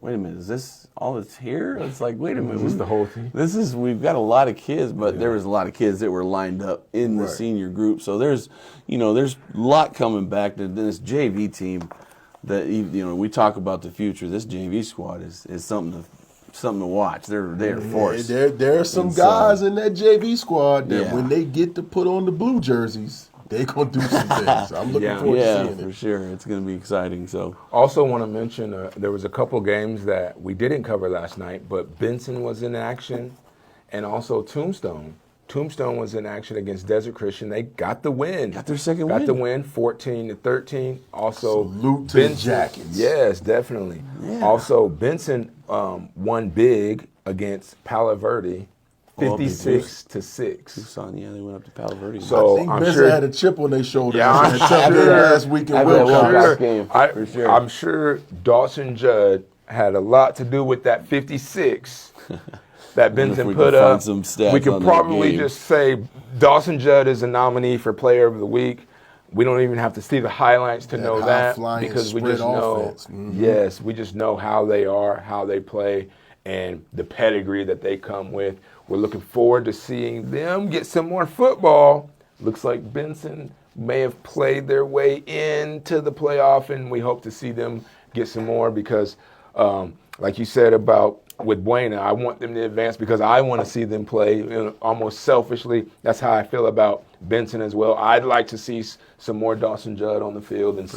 wait a minute, is this all that's here? It's like, wait a minute, This is the whole thing. We've got a lot of kids, but there was a lot of kids that were lined up in the senior group. So there's a lot coming back to this JV team that, we talk about the future. This JV squad is something to watch. They're force. There are some guys in that JV squad that when they get to put on the blue jerseys, they're going to do some things. I'm looking forward to seeing it. Yeah, for sure. It's going to be exciting. So, also want to mention there was a couple games that we didn't cover last night, but Benson was in action, and also Tombstone. Tombstone was in action against Desert Christian. They got the win. Got their second win. Got the win, 14-13. Also, salute to the Jackets. Yes, definitely. Yeah. Also, Benson won big against Palo Verde. 56-6. Tucson, they went up to Palo Verde. So I think Benson had a chip on their shoulder. Yeah, last week in Wilcox. I'm sure Dawson Judd had a lot to do with that 56 that Benson put up. We could probably just say Dawson Judd is a nominee for Player of the Week. We don't even have to see the highlights to know that, because we just know. Yes, we just know how they are, how they play, and the pedigree that they come with. We're looking forward to seeing them get some more football. Looks like Benson may have played their way into the playoff, and we hope to see them get some more because, like you said about with Buena, I want them to advance because I want to see them play. Almost selfishly, that's how I feel about Benson as well. I'd like to see some more Dawson Judd on the field and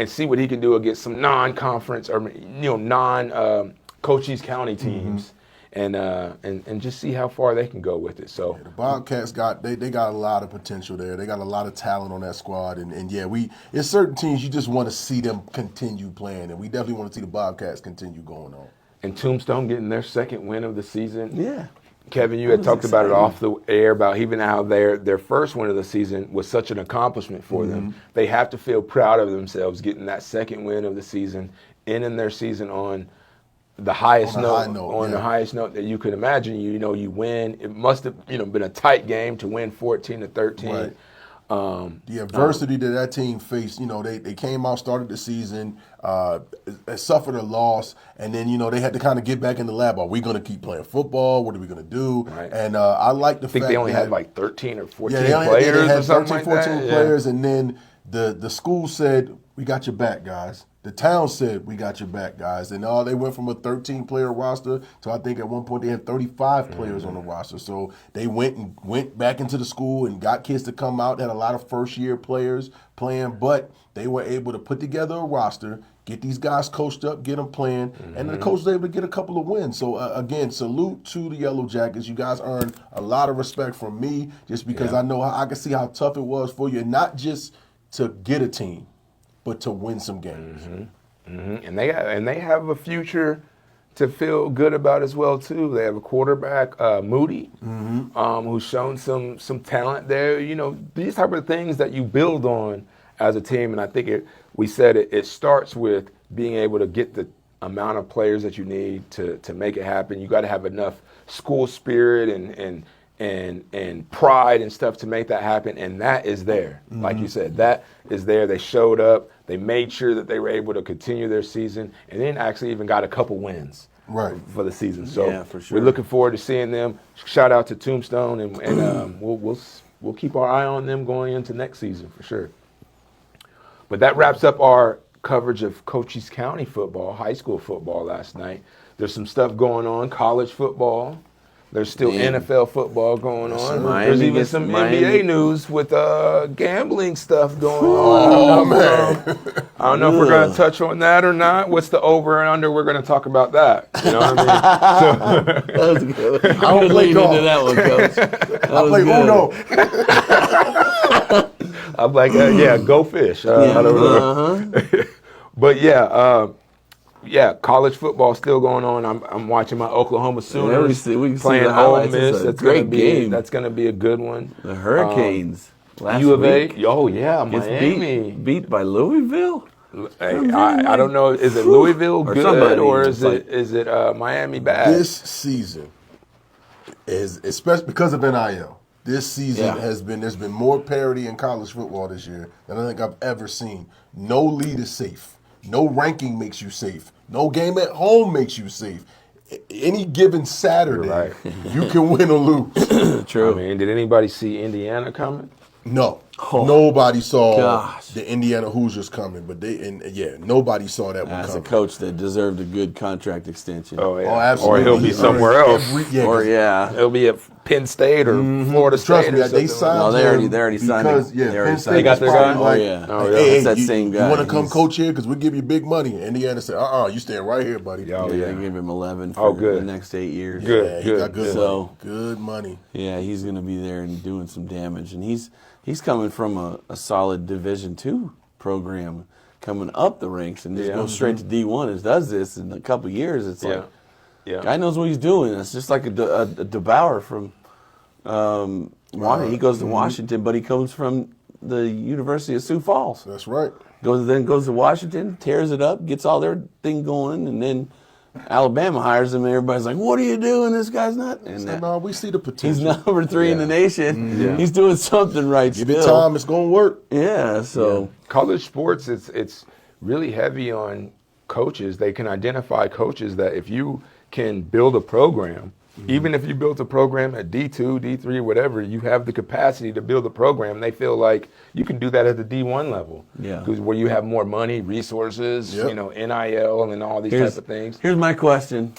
see what he can do against some non-conference or Cochise County teams. And just see how far they can go with it. So the Bobcats got a lot of potential there. They got a lot of talent on that squad, and it's certain teams you just want to see them continue playing, and we definitely want to see the Bobcats continue going on. And Tombstone getting their second win of the season. Yeah, Kevin, you had talked about it off the air about even how their first win of the season was such an accomplishment for them. They have to feel proud of themselves getting that second win of the season, ending their season on the highest the highest note that you could imagine. You win. It must have been a tight game to win 14-13. Right. The adversity that team faced, they came out, started the season, suffered a loss, and then they had to kind of get back in the lab. Are we going to keep playing football? What are we going to do? Right. And I like the fact that they only had like 13 or 14 players. They had or something 13, 14 like players, and then the school said, "We got your back, guys." The town said, "We got your back, guys." And they went from a 13-player roster to, I think at one point they had 35 players on the roster. So they went back into the school and got kids to come out. Had a lot of first-year players playing, but they were able to put together a roster, get these guys coached up, get them playing, and the coach was able to get a couple of wins. So, again, salute to the Yellow Jackets. You guys earned a lot of respect from me just because I know I can see how tough it was for you, and not just to get a team, but to win some games. And they have a future to feel good about as well too. They have a quarterback, Moody, who's shown some talent there. These type of things that you build on as a team. And I think it starts with being able to get the amount of players that you need to make it happen. You got to have enough school spirit and pride and stuff to make that happen, and that is there. Like you said, that is there. They showed up. They made sure that they were able to continue their season, and then actually even got a couple wins. for the season. So Yeah, for sure. we're looking forward to seeing them. Shout out to Tombstone, and we'll keep our eye on them going into next season for sure. But that wraps up our coverage of Cochise County football, high school football last night. There's some stuff going on, college football. There's still NFL football going on. There's even some NBA news with gambling stuff going on. Man. I don't know if we're going to touch on that or not. What's the over and under? We're going to talk about that. You know what I mean? That was good. I don't play golf. into that one, Coach. I play Uno. I'm like, go fish. I don't know. But yeah, college football still going on. I'm watching my Oklahoma Sooners playing Ole Miss. That's a great game. That's going to be a good one. The Hurricanes last U of week. A. Oh yeah, Miami beat by Louisville. Hey, I don't know. Is it Louisville good or is it Miami bad? This season is, especially because of NIL. This season there's been more parity in college football this year than I think I've ever seen. No lead is safe. No ranking makes you safe. No game at home makes you safe. Any given Saturday, you can win or lose. True. I mean, did anybody see Indiana coming? No. Nobody saw the Indiana Hoosiers coming, but nobody saw that one As coming. a coach that deserved a good contract extension. Oh, yeah. Oh, absolutely. Or he'll be somewhere else. He'll be at Penn State or Florida State. Trust me, or they signed him. they already signed because, him. Penn State They got their guy? Hey, It's that same guy. You want to come coach here? Because we'll give you big money. And Indiana said, you staying right here, buddy. They gave him 11 for the next 8 years. Good. He got good So, money. Good money. Yeah, he's going to be there and doing some damage. And he's coming from a solid Division II program, coming up the ranks and just goes straight to D1 and does this in a couple of years. It's like, guy knows what he's doing. It's just like a DeBauer from Washington. He goes to Washington, but he comes from the University of Sioux Falls. That's right. Goes to Washington, tears it up, gets all their thing going, and then Alabama hires him, and everybody's like, "What are you doing? This guy's not." And no, we see the potential. He's number 3 in the nation. He's doing something right. Give it time; it's gonna work. Yeah. So college sports, it's really heavy on coaches. They can identify coaches that if you can build a program. Even if you built a program at D2, D3, whatever, you have the capacity to build a program. They feel like you can do that at the D1 level. Yeah. Because where you have more money, resources, NIL and all these type of things. Here's my question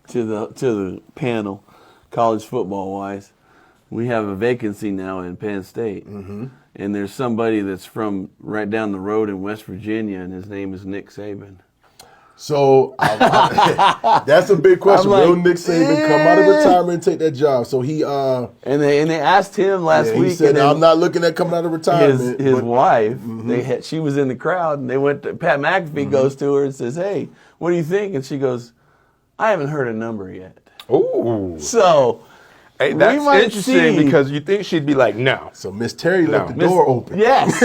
to the panel, college football wise. We have a vacancy now in Penn State. And there's somebody that's from right down the road in West Virginia, and his name is Nick Saban. So that's a big question. Will Nick Saban come out of retirement and take that job? So he and they asked him last week. He said, "I'm not looking at coming out of retirement." His wife, she was in the crowd, and they went. Pat McAfee goes to her and says, "Hey, what do you think?" And she goes, "I haven't heard a number yet." Ooh. So. Hey, that's interesting because you think she'd be like, no. So Miss Terry left the door open. Yes.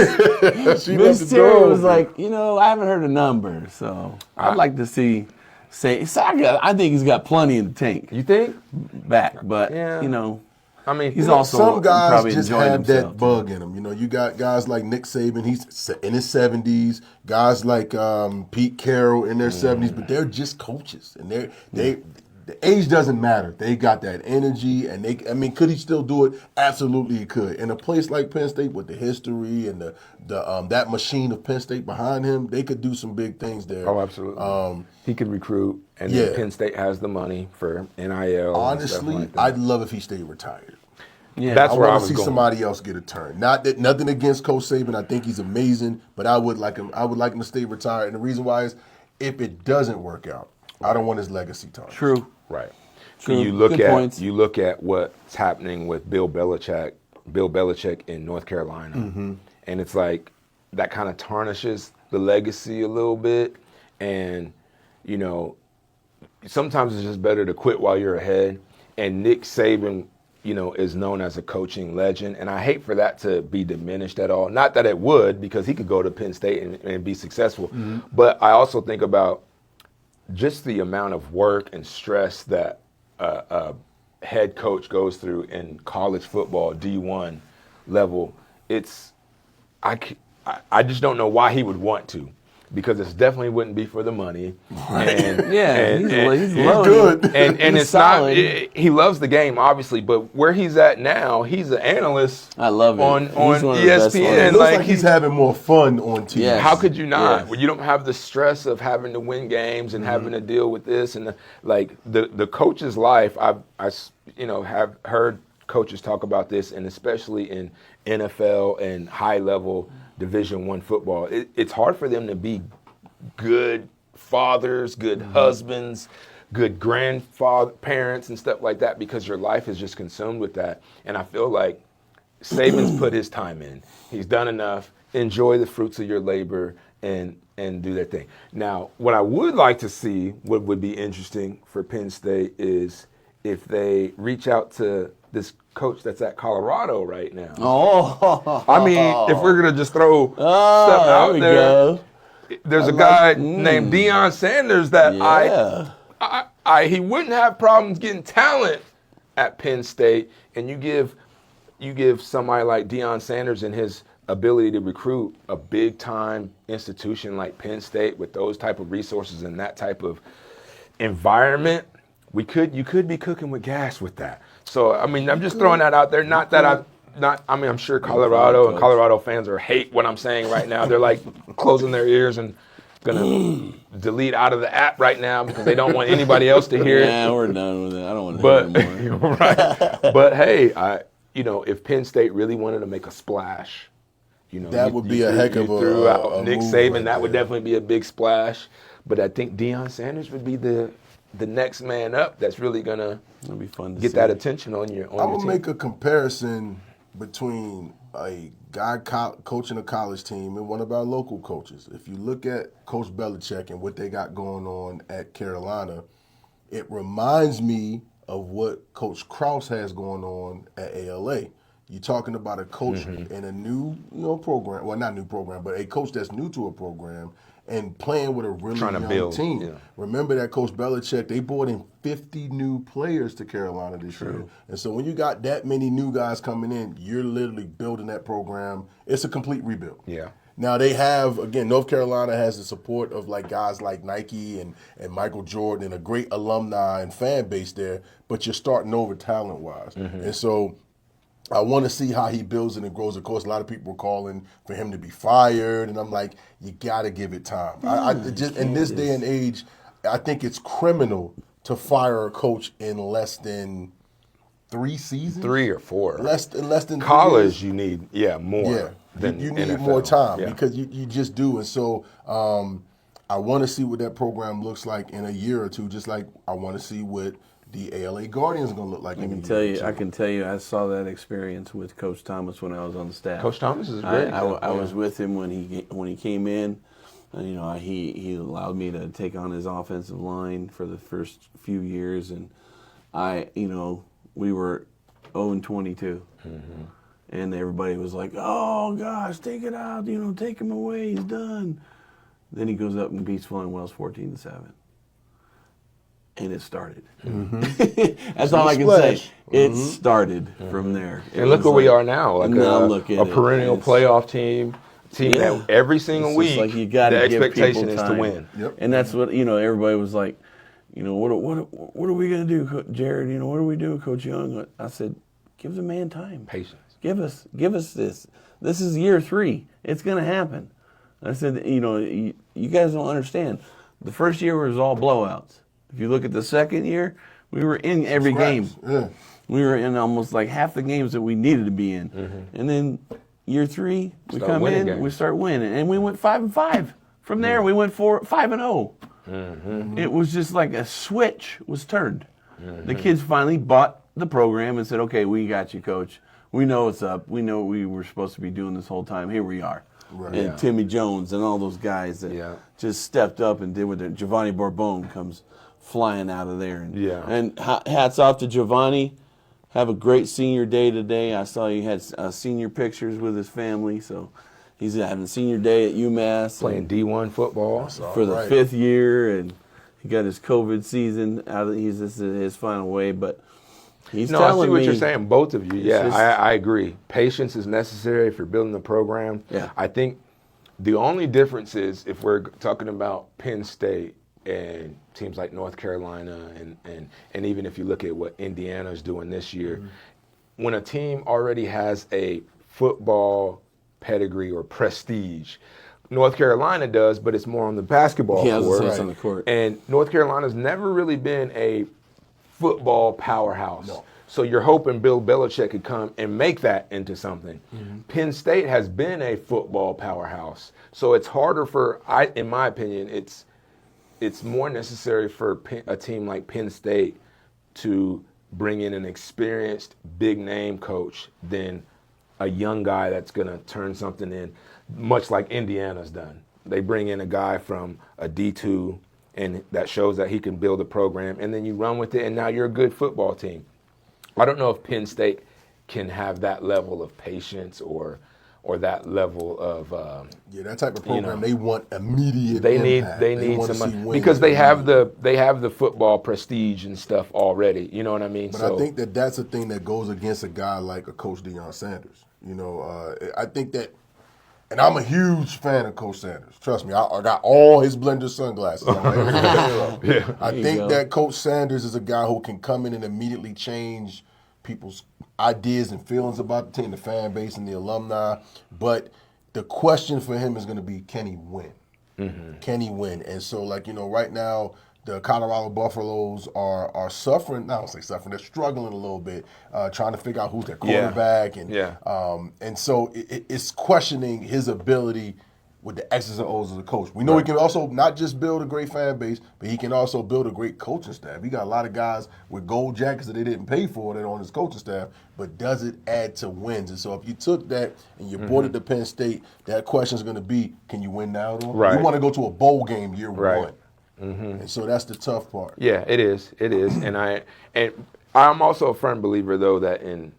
Miss Terry was like, I haven't heard a number, so I'd like to see. I think he's got plenty in the tank. You think? Back, but I mean, he's also some guys probably just have that bug in him. You got guys like Nick Saban. He's in his 70s. Guys like Pete Carroll in their 70s, but they're just coaches, and the age doesn't matter. They got that energy, and could he still do it? Absolutely, he could. In a place like Penn State, with the history and the that machine of Penn State behind him, they could do some big things there. Oh, absolutely. He could recruit, and then Penn State has the money for NIL. Honestly, and stuff like that. I'd love if he stayed retired. Yeah, that's where I was want to see going. somebody else get a turn. Nothing against Coach Saban. I think he's amazing, but I would like him to stay retired. And the reason why is, if it doesn't work out, I don't want his legacy tarnished. True. Right. True. You look at what's happening with Bill Belichick in North Carolina, and it's like that kind of tarnishes the legacy a little bit. And sometimes it's just better to quit while you're ahead. And Nick Saban, is known as a coaching legend, and I hate for that to be diminished at all. Not that it would, because he could go to Penn State and be successful, but I also think about just the amount of work and stress that a head coach goes through in college football, D1 level. I just don't know why he would want to. because it definitely wouldn't be for the money. And, Yeah, he's loaded. good. And He's it's not. solid. He loves the game, obviously, but where he's at now, he's an analyst. I love it. On He's one of the best ESPN. ones. It looks like he's having more fun on TV. Yes. How could you not? Yes. When you don't have the stress of having to win games and having to deal with this and the coach's life. I have heard coaches talk about this, and especially in NFL and high level Division I football, it's hard for them to be good fathers, good husbands, good parents and stuff like that, because your life is just consumed with that. And I feel like Saban's put his time in. He's done enough. Enjoy the fruits of your labor and do that thing. Now, what I would like to see, what would be interesting for Penn State, is if they reach out to this coach that's at Colorado right now. Oh, I mean, if we're gonna just throw stuff out we there, go. there's a guy named Deion Sanders that Yeah. he wouldn't have problems getting talent at Penn State, and you give somebody like Deion Sanders and his ability to recruit a big time institution like Penn State with those type of resources and that type of environment, you could be cooking with gas with that. So I mean, I'm just throwing that out there. Not that I'm sure Colorado and Colorado fans hate what I'm saying right now. They're like closing their ears and gonna delete out of the app right now because they don't want anybody else to hear it. Yeah, we're done with it. I don't want to hear it anymore. Right. But hey, if Penn State really wanted to make a splash, that would be a heck of a threw out Nick move Saban. right That would there. definitely be a big splash. But I think Deion Sanders would be the next man up that's really gonna It'll be fun to get see. that attention on your I'm gonna team. make a comparison between a guy coaching a college team and one of our local coaches. If you look at Coach Belichick and what they got going on at Carolina, it reminds me of what Coach Krause has going on at ALA. You're talking about a coach in a new program. Well, not new program, but a coach that's new to a program and playing with a really Trying to young build, team. yeah. Remember that Coach Belichick, they brought in 50 new players to Carolina this year. And so when you got that many new guys coming in, you're literally building that program. It's a complete rebuild. Yeah. Now they have, again, North Carolina has the support of guys like Nike and Michael Jordan and a great alumni and fan base there, but you're starting over talent-wise. And so I want to see how he builds it and grows. Of course, a lot of people are calling for him to be fired, and I'm like, you got to give it time. I just in this day and age, I think it's criminal to fire a coach in less than 3 seasons. 3 or 4. Less than 3 College, years. you need more. Yeah, Than you need NFL. more time Yeah. because you just do. And so I want to see what that program looks like in a year or two, just like I want to see what the ALA Guardians are going to look like. I can tell you, I saw that experience with Coach Thomas when I was on the staff. Coach Thomas is great. I was with him when he came in. He allowed me to take on his offensive line for the first few years, and we were 0-22, and everybody was like, "Oh gosh, take it out! Take him away. He's done." Then he goes up and beats Flying Wells 14-7. And it started. That's all I can say. It started from there. And look where we are now, look at a perennial playoff team that every single It's week just like you gotta the give expectation people is to time. win. Yep. And that's what everybody was like, what are we gonna do, Jarad? What are we doing, Coach Young? I said, give the man time. Patience. Give us this. This is year 3. It's gonna happen. I said, you guys don't understand. The first year was all blowouts. If you look at the second year, we were in every game. Yeah. We were in almost like half the games that we needed to be in. And then year 3, we Start come winning in, games. we start winning. And we went 5-5. From there, we went 5-0. It was just like a switch was turned. The kids finally bought the program and said, okay, we got you, Coach. We know what's up. We know what we were supposed to be doing this whole time. Here we are. Right. And Yeah. Timmy Jones and all those guys that just stepped up and did what their Giovanni Bourbon comes flying out of there. And hats off to Giovanni. Have a great senior day today. I saw he had senior pictures with his family. So he's having senior day at UMass. Playing D1 football. For the 5th year. And he got his COVID season out. This is his final way. But he's No, I telling see what me, you're saying, both of you. Yeah, just- I agree. Patience is necessary for building the program. Yeah. I think The only difference is if we're talking about Penn State and teams like North Carolina and even if you look at what Indiana's doing this year, when a team already has a football pedigree or prestige, North Carolina does, but it's more on the basketball court. It's on the court. And North Carolina's never really been a football powerhouse. No. So you're hoping Bill Belichick could come and make that into something. Penn State has been a football powerhouse. So it's harder in my opinion, it's more necessary for a team like Penn State to bring in an experienced big name coach than a young guy that's going to turn something in, much like Indiana's done. They bring in a guy from a D2 and that shows that he can build a program, and then you run with it, and now you're a good football team. I don't know if Penn State can have that level of patience or that level of that type of program. They want immediate. They impact. need want some to see wins because they have the football prestige and stuff already. You know what I mean? But I think that's a thing that goes against a guy like a Coach Deion Sanders. I think that, and I'm a huge fan of Coach Sanders. Trust me, I got all his blender sunglasses. I think that Coach Sanders is a guy who can come in and immediately change people's ideas and feelings about the team, the fan base, and the alumni. But the question for him is going to be, can he win? Can he win? And so, right now, the Colorado Buffaloes are suffering. I don't say suffering. They're struggling a little bit, trying to figure out who's their quarterback. And so it's questioning his ability with the X's and O's of the coach. We know he can also not just build a great fan base, but he can also build a great coaching staff. He got a lot of guys with gold jackets that they didn't pay for that are on his coaching staff, but does it add to wins? And so if you took that and you brought it to Penn State, that question is going to be, can you win now? Right. You want to go to a bowl game year Right. one. And so that's the tough part. Yeah, it is. And I'm also a firm believer though that in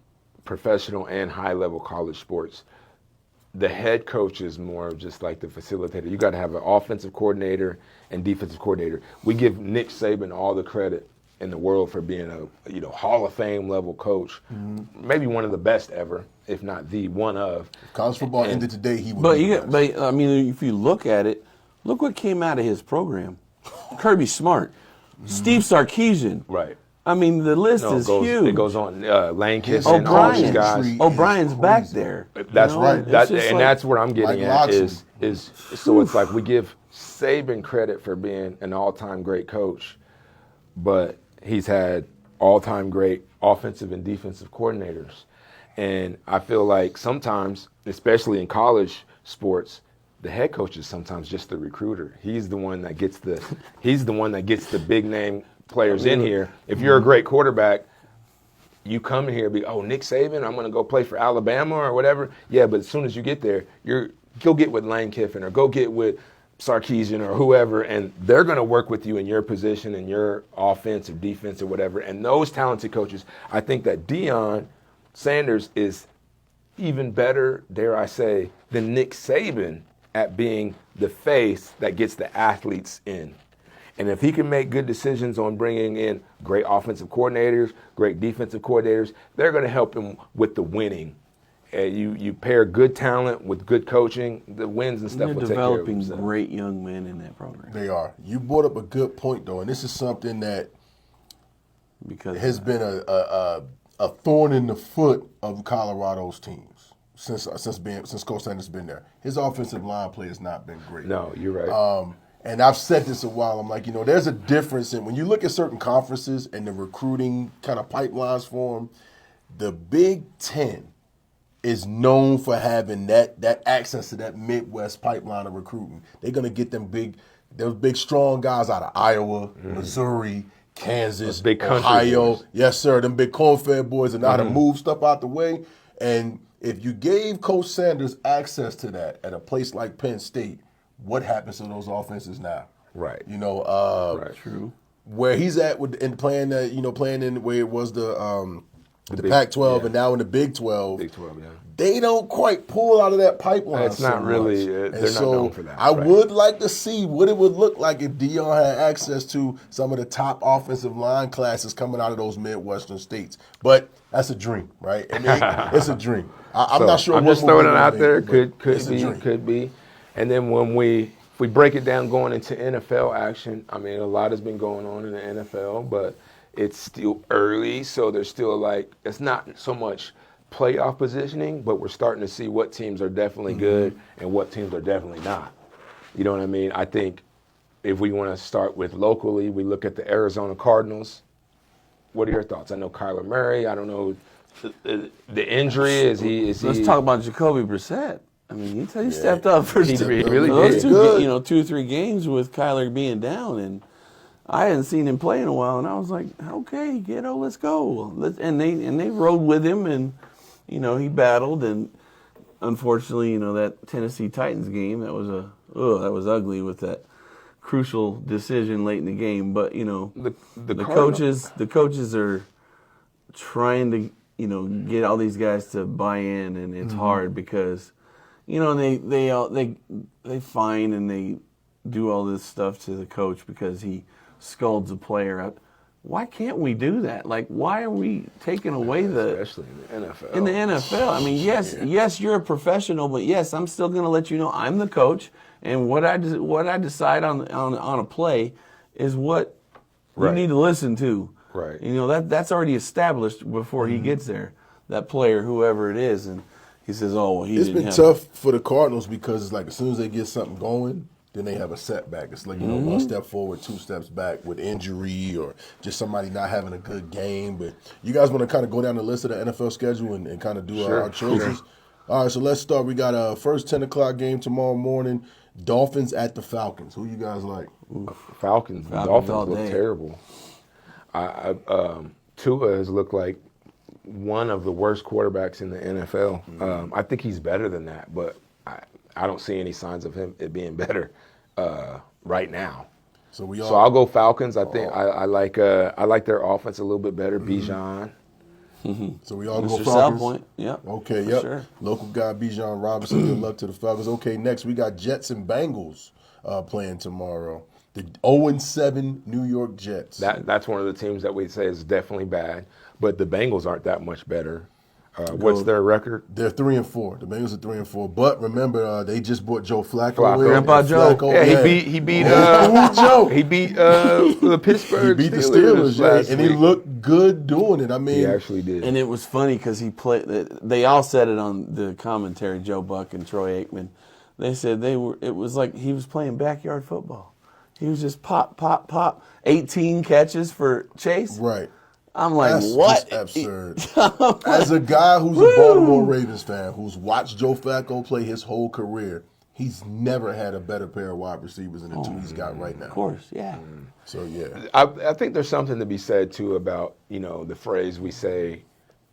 professional and high level college sports, the head coach is more of just like the facilitator. You got to have an offensive coordinator and defensive coordinator. We give Nick Saban all the credit in the world for being a Hall of Fame level coach, maybe one of the best ever, if not the one of. If college football ended today, he would. But I mean, if you look at it, look what came out of his program. Kirby Smart, Steve Sarkisian. Right. I mean, the list is huge. It goes on. Lane Kiffin, all these guys. O'Brien's back there. That's right. And that's what I'm getting at is so it's like we give Saban credit for being an all-time great coach, but he's had all-time great offensive and defensive coordinators. And I feel like sometimes, especially in college sports, the head coach is sometimes just the recruiter. He's the one that gets the big name players in here. If you're a great quarterback, you come in here and be, Nick Saban, I'm going to go play for Alabama or whatever. Yeah, but as soon as you get there, go get with Lane Kiffin or go get with Sarkisian or whoever, and they're going to work with you in your position and your offense or defense or whatever. And those talented coaches, I think that Deion Sanders is even better, dare I say, than Nick Saban at being the face that gets the athletes in. And if he can make good decisions on bringing in great offensive coordinators, great defensive coordinators, they're going to help him with the winning. You pair good talent with good coaching, the wins and stuff will take care of developing themselves. great young men in that program. They are. You brought up a good point, though, and this is something that has been a thorn in the foot of Colorado's teams since Coach Sanders has been there. His offensive line play has not been great. No, you're right. And I've said this a while. I'm like, there's a difference in when you look at certain conferences and the recruiting kind of pipelines for them. The Big Ten is known for having that access to that Midwest pipeline of recruiting. They're going to get those big strong guys out of Iowa, Missouri, Kansas, big Ohio. boys. Yes, sir. Them big corn-fed boys and how to move stuff out the way. And if you gave Coach Sanders access to that at a place like Penn State, what happens to those offenses now? Right. Right. True. Where he's at playing in where it was the Pac-12 and now in the Big 12. Big 12, yeah. They don't quite pull out of that pipeline. It's not really. They're not known for that. I would like to see what it would look like if Deion had access to some of the top offensive line classes coming out of those Midwestern states. But that's a dream, right? I mean, it's a dream. I'm not sure. I'm just throwing it out there. Could be. And then if we break it down going into NFL action, I mean, a lot has been going on in the NFL, but it's still early, so there's still it's not so much playoff positioning, but we're starting to see what teams are definitely good and what teams are definitely not. You know what I mean? I think if we want to start with locally, we look at the Arizona Cardinals. What are your thoughts? I know Kyler Murray. I don't know the injury. Is he? Let's talk about Jacoby Brissett. I mean, he stepped up for He really those did. 2 or 3 games with Kyler being down, and I hadn't seen him play in a while, and I was like, okay, let's go. And they rode with him, and he battled, and unfortunately, that Tennessee Titans game that was ugly with that crucial decision late in the game. But the coaches are trying to get all these guys to buy in, and it's hard because they fine and they do all this stuff to the coach because he scolds a player out. Why can't we do that? Like, why are we taking away especially in the NFL? In the NFL, I mean, yes, you're a professional, but yes, I'm still going to let you know I'm the coach, and what I decide on a play is what you need to listen to. Right. That's already established before he gets there. That player, whoever it is, and he says, "Oh, well, It's been tough for the Cardinals because it's like as soon as they get something going, then they have a setback. It's like, one step forward, 2 steps back with injury or just somebody not having a good game. But you guys want to kind of go down the list of the NFL schedule and kind of do our choices? All right, so let's start. We got a first 10 o'clock game tomorrow morning, Dolphins at the Falcons. Who you guys like? Falcons. all Dolphins look day. terrible. Tua has looked like one of the worst quarterbacks in the NFL. I think he's better than that, but I don't see any signs of it being better right now. So I'll go Falcons. I think I like their offense a little bit better. Bijan. So we all Mr. go Falcons. Southpoint, yep. Okay, For yep. sure. Local guy Bijan Robinson. Good luck to the Falcons. Okay, next we got Jets and Bengals playing tomorrow. The 0-7 New York Jets. That's one of the teams that we say is definitely bad, but the Bengals aren't that much better. What's their record? They're 3-4. The Bengals are 3-4. But remember, they just bought Joe Flacco. Flacco. in. Grandpa Joe. Flacco, Yeah, he beat Joe. he beat the Pittsburgh He beat the Steelers Steelers, last and he week. looked good doing it. I mean, He actually did. And it was funny because he played. They all said it on the commentary. Joe Buck and Troy Aikman. They said it was like he was playing backyard football. He was just pop, pop, pop. 18 catches for Chase. right. I'm like, That's what? just absurd. As a guy who's a Baltimore Ravens fan, who's watched Joe Flacco play his whole career, he's never had a better pair of wide receivers than the two he's got right now. Of course, yeah. So, yeah. I think there's something to be said too about the phrase we say,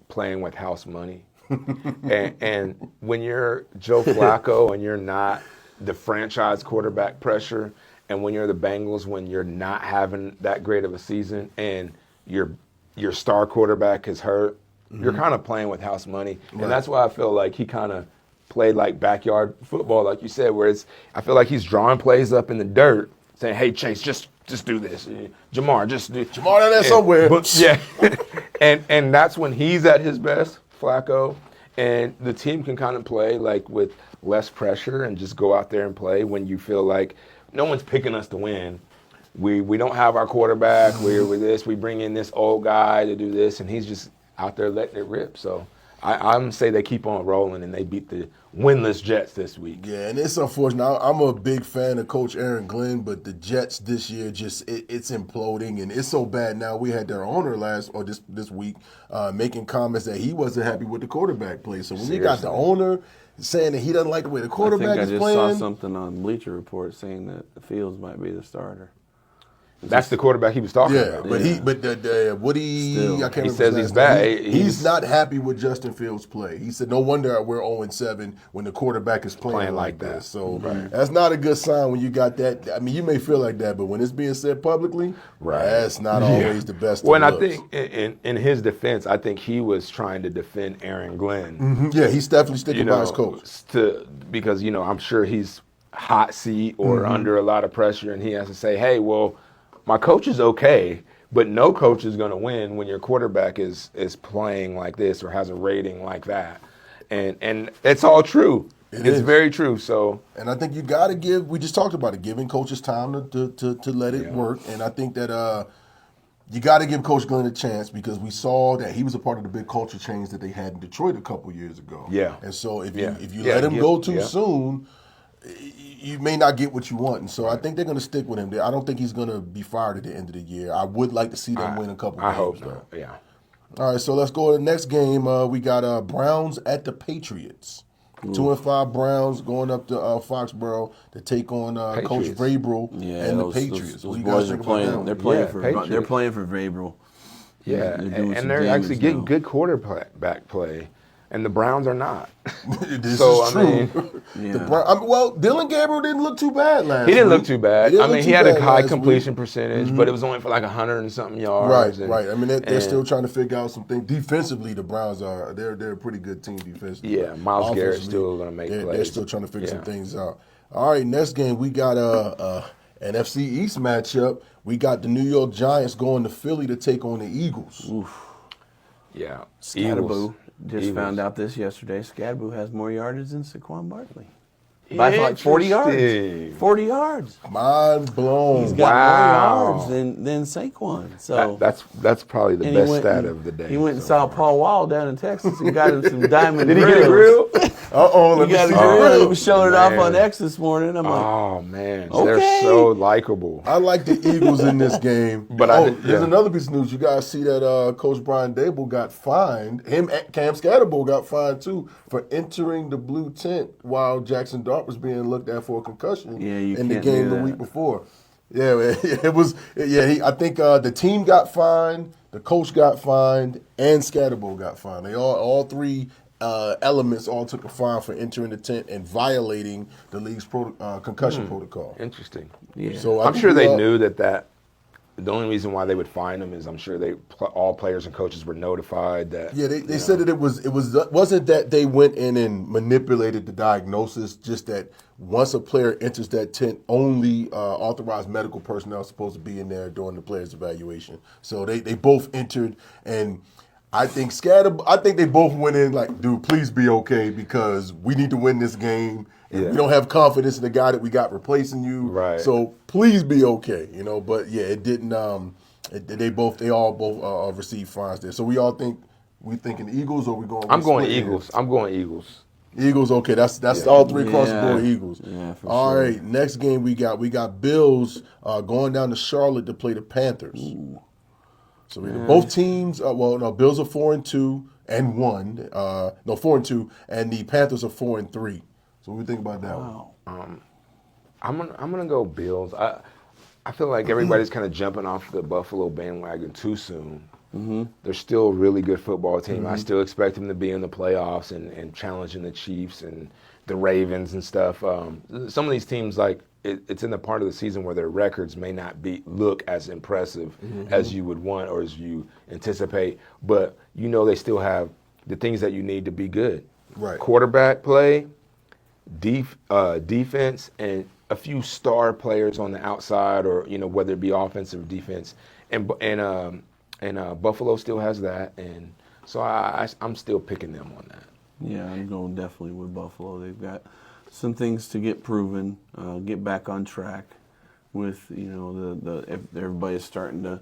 playing with house money, and when you're Joe Flacco and you're not the franchise quarterback pressure, and when you're the Bengals when you're not having that great of a season and your star quarterback is hurt, you're kind of playing with house money. And that's why I feel like he kind of played like backyard football, like you said, where I feel like he's drawing plays up in the dirt, saying, hey, Chase, just do this. Jamar, just do. Jamar down there somewhere. Yeah. and that's when he's at his best, Flacco. And the team can kind of play like with less pressure and just go out there and play when you feel like no one's picking us to win. We don't have our quarterback. We're with this. We bring in this old guy to do this, and he's just out there letting it rip. So I'm say they keep on rolling, and they beat the winless Jets this week. Yeah, and it's unfortunate. I'm a big fan of Coach Aaron Glenn, but the Jets this year it's imploding, and it's so bad now. We had their owner this week making comments that he wasn't happy with the quarterback play. So when you got the owner saying that he doesn't like the way the quarterback is playing. I just saw something on Bleacher Report saying that Fields might be the starter. That's the quarterback he was talking about. But Woody, Still. I can't remember. He says his he's last name. bad. He's not happy with Justin Fields' play. He said, no wonder we're 0-7 when the quarterback is playing like that. So that's not a good sign when you got that. I mean, you may feel like that, but when it's being said publicly, that's not always the best. Well, and I think in his defense, I think he was trying to defend Aaron Glenn. Yeah, he's definitely sticking by his coach. Because I'm sure he's hot seat or under a lot of pressure, and he has to say, hey, well, my coach is okay, but no coach is going to win when your quarterback is playing like this or has a rating like that. And it's all true. It's very true. So, and I think you got to give. We just talked about it, giving coaches time to let it work. And I think that you got to give Coach Glenn a chance because we saw that he was a part of the big culture change that they had in Detroit a couple years ago. Yeah. And so if you let him go too soon, you may not get what you want. And so I think they're going to stick with him. I don't think he's going to be fired at the end of the year. I would like to see them win a couple games. I hope though. so. Yeah. All right, so let's go to the next game. We got Browns at the Patriots. 2-5 Browns going up to Foxborough to take on Coach Vrabel and the Patriots. Those boys are playing. They're playing for Vrabel. Yeah, and they're actually getting good quarterback play, and the Browns are not. This is true. Dylan Gabriel didn't look too bad last week. He didn't look too bad. He had a high completion percentage, but it was only for like 100 and something yards. Right. I mean, they're still trying to figure out some things. Defensively, the Browns they're a pretty good team defensively. Yeah, Myles Garrett's still going to make plays. They're still trying to figure some things out. All right, next game, we got an NFC East matchup. We got the New York Giants going to Philly to take on the Eagles. Oof. Yeah. Scatterboo. Just found out this yesterday. Scatterboo has more yardage than Saquon Barkley. By like 40 yards. 40 yards. Mind blown. He's got more yards than Saquon. So that's probably the best stat of the day. He went and saw Paul Wall down in Texas and got him some diamond Did grills. he get a grill? Let He got a grill. He was showing it off on X this morning. I'm like, oh, man. Okay. They're so likable. I like the Eagles in this game. But there's another piece of news. You guys see that Coach Brian Dable got fined. Him and Cam Scatterbo got fined, too, for entering the blue tent while Jackson Dart was being looked at for a concussion in the game the week before. Yeah, it was. Yeah, I think the team got fined, the coach got fined, and Scatterbo got fined. They all three elements all took a fine for entering the tent and violating the league's concussion protocol. Interesting. yeah. So I'm sure they knew that the only reason why they would fine them is I'm sure all players and coaches were notified that. Yeah, they said that it wasn't that they went in and manipulated the diagnosis, just that once a player enters that tent, only authorized medical personnel are supposed to be in there during the player's evaluation. So they both entered, and I think they both went in like, dude, please be okay because we need to win this game. And we don't have confidence in the guy that we got replacing you. Right. So please be okay, But yeah, it didn't. They all received fines there. So we thinking Eagles or we going? I'm going Eagles. I'm going Eagles. Eagles, okay. That's all three across the board. Eagles. Yeah, for all sure. right. Next game we got Bills going down to Charlotte to play the Panthers. Ooh. So both teams. Bills are 4-2 and 1. 4-2, and the Panthers are 4-3. So what do you think about that one? I'm gonna go Bills. I feel like everybody's kind of jumping off the Buffalo bandwagon too soon. Mm-hmm. They're still a really good football team. Mm-hmm. I still expect them to be in the playoffs and challenging the Chiefs and the Ravens and stuff. Some of these teams, like it's in the part of the season where their records may not look as impressive as you would want or as you anticipate, but they still have the things that you need to be good. Right. Quarterback play, defense, and a few star players on the outside, or whether it be offensive or defense, and Buffalo still has that, and so I'm still picking them on that. Yeah, I'm going definitely with Buffalo. They've got some things to get proven, get back on track with everybody's starting to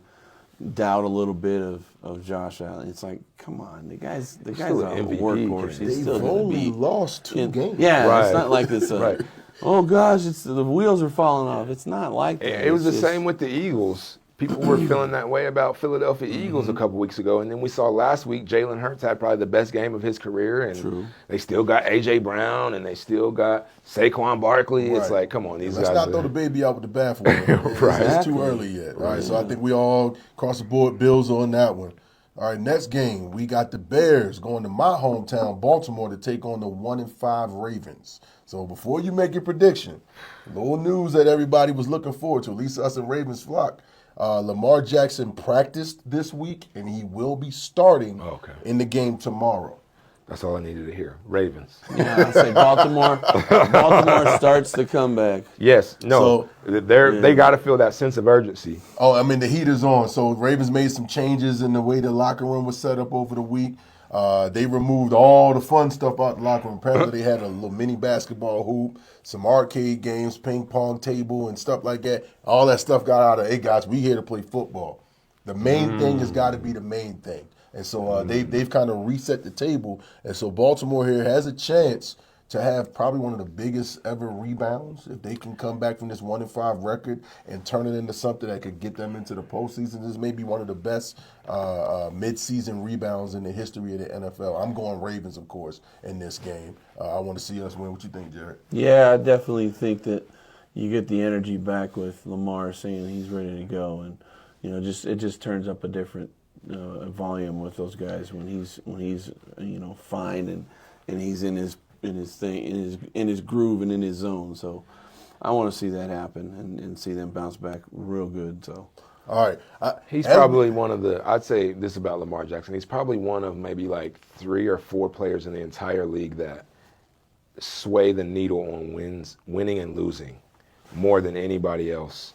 doubt a little bit of Josh Allen. It's like, come on, the guy's a workhorse. He's still They've only lost 2 games. Yeah, right. It's not like this. Right. Oh gosh, the wheels are falling off. It's not like that. It was the same with the Eagles. People were feeling that way about Philadelphia Eagles a couple weeks ago, and then we saw last week Jalen Hurts had probably the best game of his career, and they still got A.J. Brown, and they still got Saquon Barkley. Right. It's like, come on, these guys. Let's not throw the baby out with the bathwater. Right. It's too early yet. Right. So I think we all across the board Bills on that one. All right, next game we got the Bears going to my hometown Baltimore to take on the 1-5 Ravens. So before you make your prediction, a little news that everybody was looking forward to, at least us and Ravens flock. Lamar Jackson practiced this week, and he will be starting in the game tomorrow. That's all I needed to hear. Ravens. Yeah, I say Baltimore. Baltimore starts the comeback. Yes. No. So, they got to feel that sense of urgency. Oh, I mean, the heat is on. So Ravens made some changes in the way the locker room was set up over the week. They removed all the fun stuff out the locker room. Apparently, they had a little mini basketball hoop, some arcade games, ping pong table, and stuff like that. All that stuff got out of, hey, guys, we here to play football. The main thing has got to be the main thing. And so they've kind of reset the table. And so Baltimore here has a chance to have probably one of the biggest ever rebounds if they can come back from this 1-5 record and turn it into something that could get them into the postseason. This may be one of the best mid-season rebounds in the history of the NFL. I'm going Ravens, of course, in this game. I want to see us win. What you think, Jarad? Yeah, I definitely think that you get the energy back with Lamar saying he's ready to go, and it just turns up a different volume with those guys when he's fine and he's in his thing, in his groove and in his zone. So I want to see that happen and see them bounce back real good. So all right, he's probably one of the. I'd say this about Lamar Jackson. He's probably one of maybe like 3 or 4 players in the entire league that sway the needle on winning and losing more than anybody else.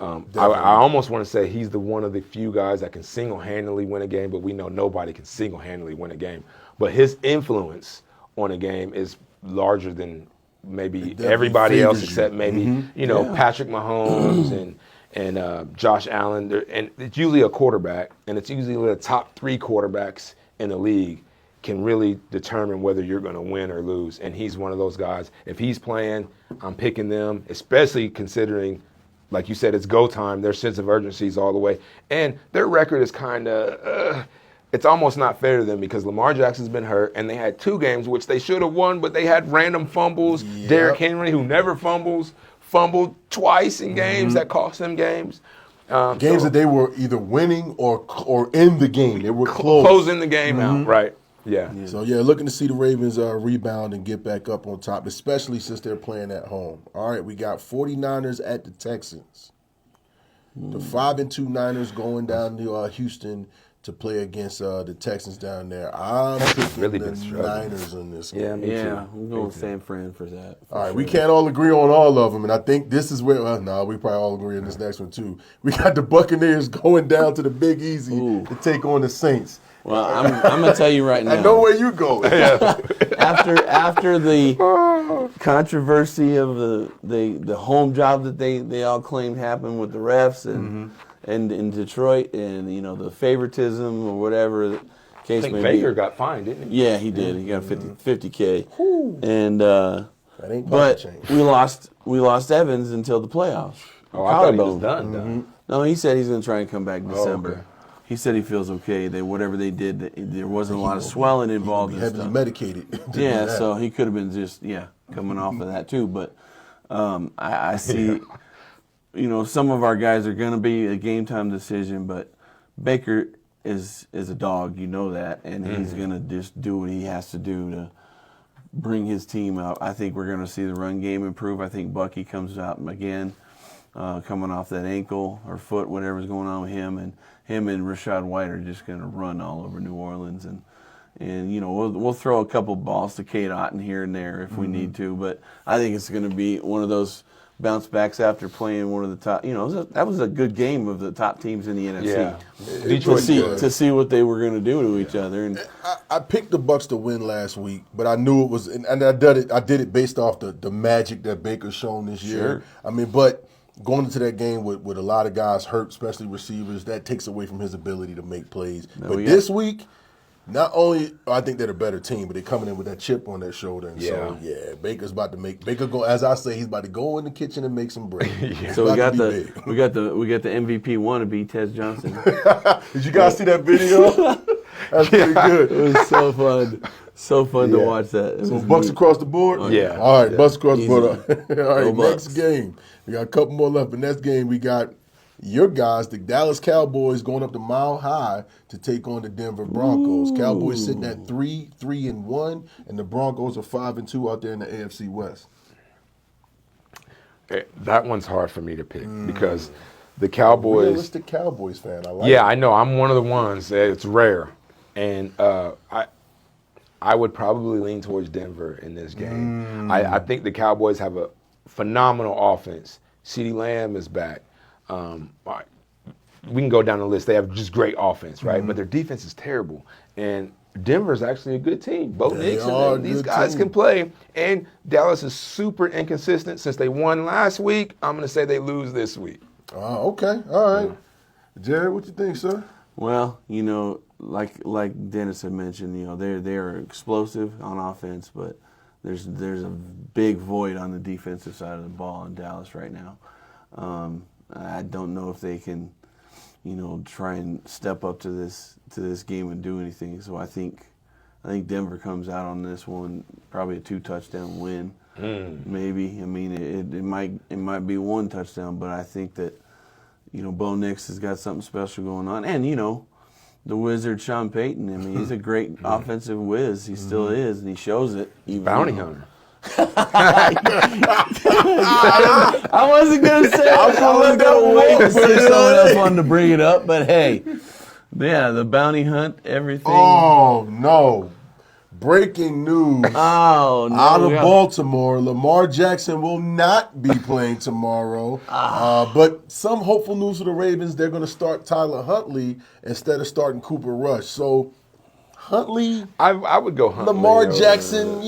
I almost want to say he's one of the few guys that can single-handedly win a game, but we know nobody can single-handedly win a game. But his influence on a game is larger than maybe everybody else except maybe Patrick Mahomes and Josh Allen. And it's usually a quarterback, and it's usually the top 3 quarterbacks in the league can really determine whether you're going to win or lose. And he's one of those guys. If he's playing, I'm picking them, especially considering, like you said, it's go time. Their sense of urgency is all the way. And their record is kind of, it's almost not fair to them because Lamar Jackson's been hurt, and they had 2 games which they should have won, but they had random fumbles. Yep. Derrick Henry, who never fumbled twice in games that cost them games. Games that they were either winning or in the game. They were closing the game out, right. Yeah. So, looking to see the Ravens rebound and get back up on top, especially since they're playing at home. All right, we got 49ers at the Texans. The 5-2 Niners going down to Houston to play against the Texans down there. I'm picking really the Niners in this game. Yeah, I'm going San Fran for that. All right, we can't all agree on all of them, and I think this is where, we probably all agree on this next one too. We got the Buccaneers going down to the Big Easy to take on the Saints. Well, I'm going to tell you right now. I know where you go. After the controversy of the home job that they all claimed happened with the refs and in Detroit and the favoritism or whatever the case may be. I think Baker got fined, didn't he? Yeah, he did. He got $50K. And that ain't but we lost Evans until the playoffs. Oh, I thought he was done. No, he said he's going to try and come back December. Okay. He said he feels okay. Whatever they did, there wasn't a lot of swelling involved. He heavily medicated. Yeah, so he could have been just coming off of that too. But I see, some of our guys are going to be a game time decision. But Baker is a dog, that, and he's going to just do what he has to do to bring his team out. I think we're going to see the run game improve. I think Bucky comes out again, coming off that ankle or foot, whatever's going on with him, and him and Rachaad White are just going to run all over New Orleans, and we'll throw a couple balls to Kate Otten here and there if we need to, but I think it's going to be one of those bounce backs after playing one of the top. That was a good game of the top teams in the NFC. Yeah, Detroit to see what they were going to do to each other. And I picked the Bucs to win last week, but I knew it was, and I did it based off the magic that Baker's shown this year. Sure. But going into that game with a lot of guys hurt, especially receivers, that takes away from his ability to make plays. But this week, not only I think they're a better team, but they're coming in with that chip on their shoulder. And so Baker's about to as I say, he's about to go in the kitchen and make some bread. So we got the MVP wannabe, Tez Johnson. Did you guys see that video? That's pretty good. It was so fun. So fun to watch that. So Bucs across the board? All right, Bucs across the board. All right, next game. We got a couple more left. But next game, we got your guys, the Dallas Cowboys, going up to Mile High to take on the Denver Broncos. Cowboys sitting at 3-1, and the Broncos are 5-2 out there in the AFC West. That one's hard for me to pick because the Cowboys. Realistic Cowboys fan. I like. Yeah, I know. I'm one of the ones. It's rare, and I would probably lean towards Denver in this game. I think the Cowboys have a phenomenal offense. CeeDee Lamb is back. We can go down the list. They have just great offense, right? But their defense is terrible. And Denver's actually a good team. Bo They Nix are a and these good guys team. can play. And Dallas is super inconsistent. Since they won last week, I'm going to say they lose this week. Okay, all right. Jared, what you think, sir? Well, like Dennis had mentioned, they are explosive on offense, but there's a big void on the defensive side of the ball in Dallas right now. I don't know if they can, try and step up to this game and do anything. So I think Denver comes out on this one probably a 2-touchdown win, maybe. I mean, it might be 1 touchdown, but I think that Bo Nix has got something special going on, and the Wizard Sean Payton. I mean, he's a great offensive whiz. He still is, and he shows it. Bounty hunter. I wasn't gonna say. I was gonna wait to see if someone else wanted to bring it up, but hey, yeah, the bounty hunt, everything. Oh, no. Breaking news. Oh, no. Out of Baltimore, Lamar Jackson will not be playing tomorrow. But some hopeful news for the Ravens, they're going to start Tyler Huntley instead of starting Cooper Rush. So, Huntley, I would go Huntley. Lamar Jackson,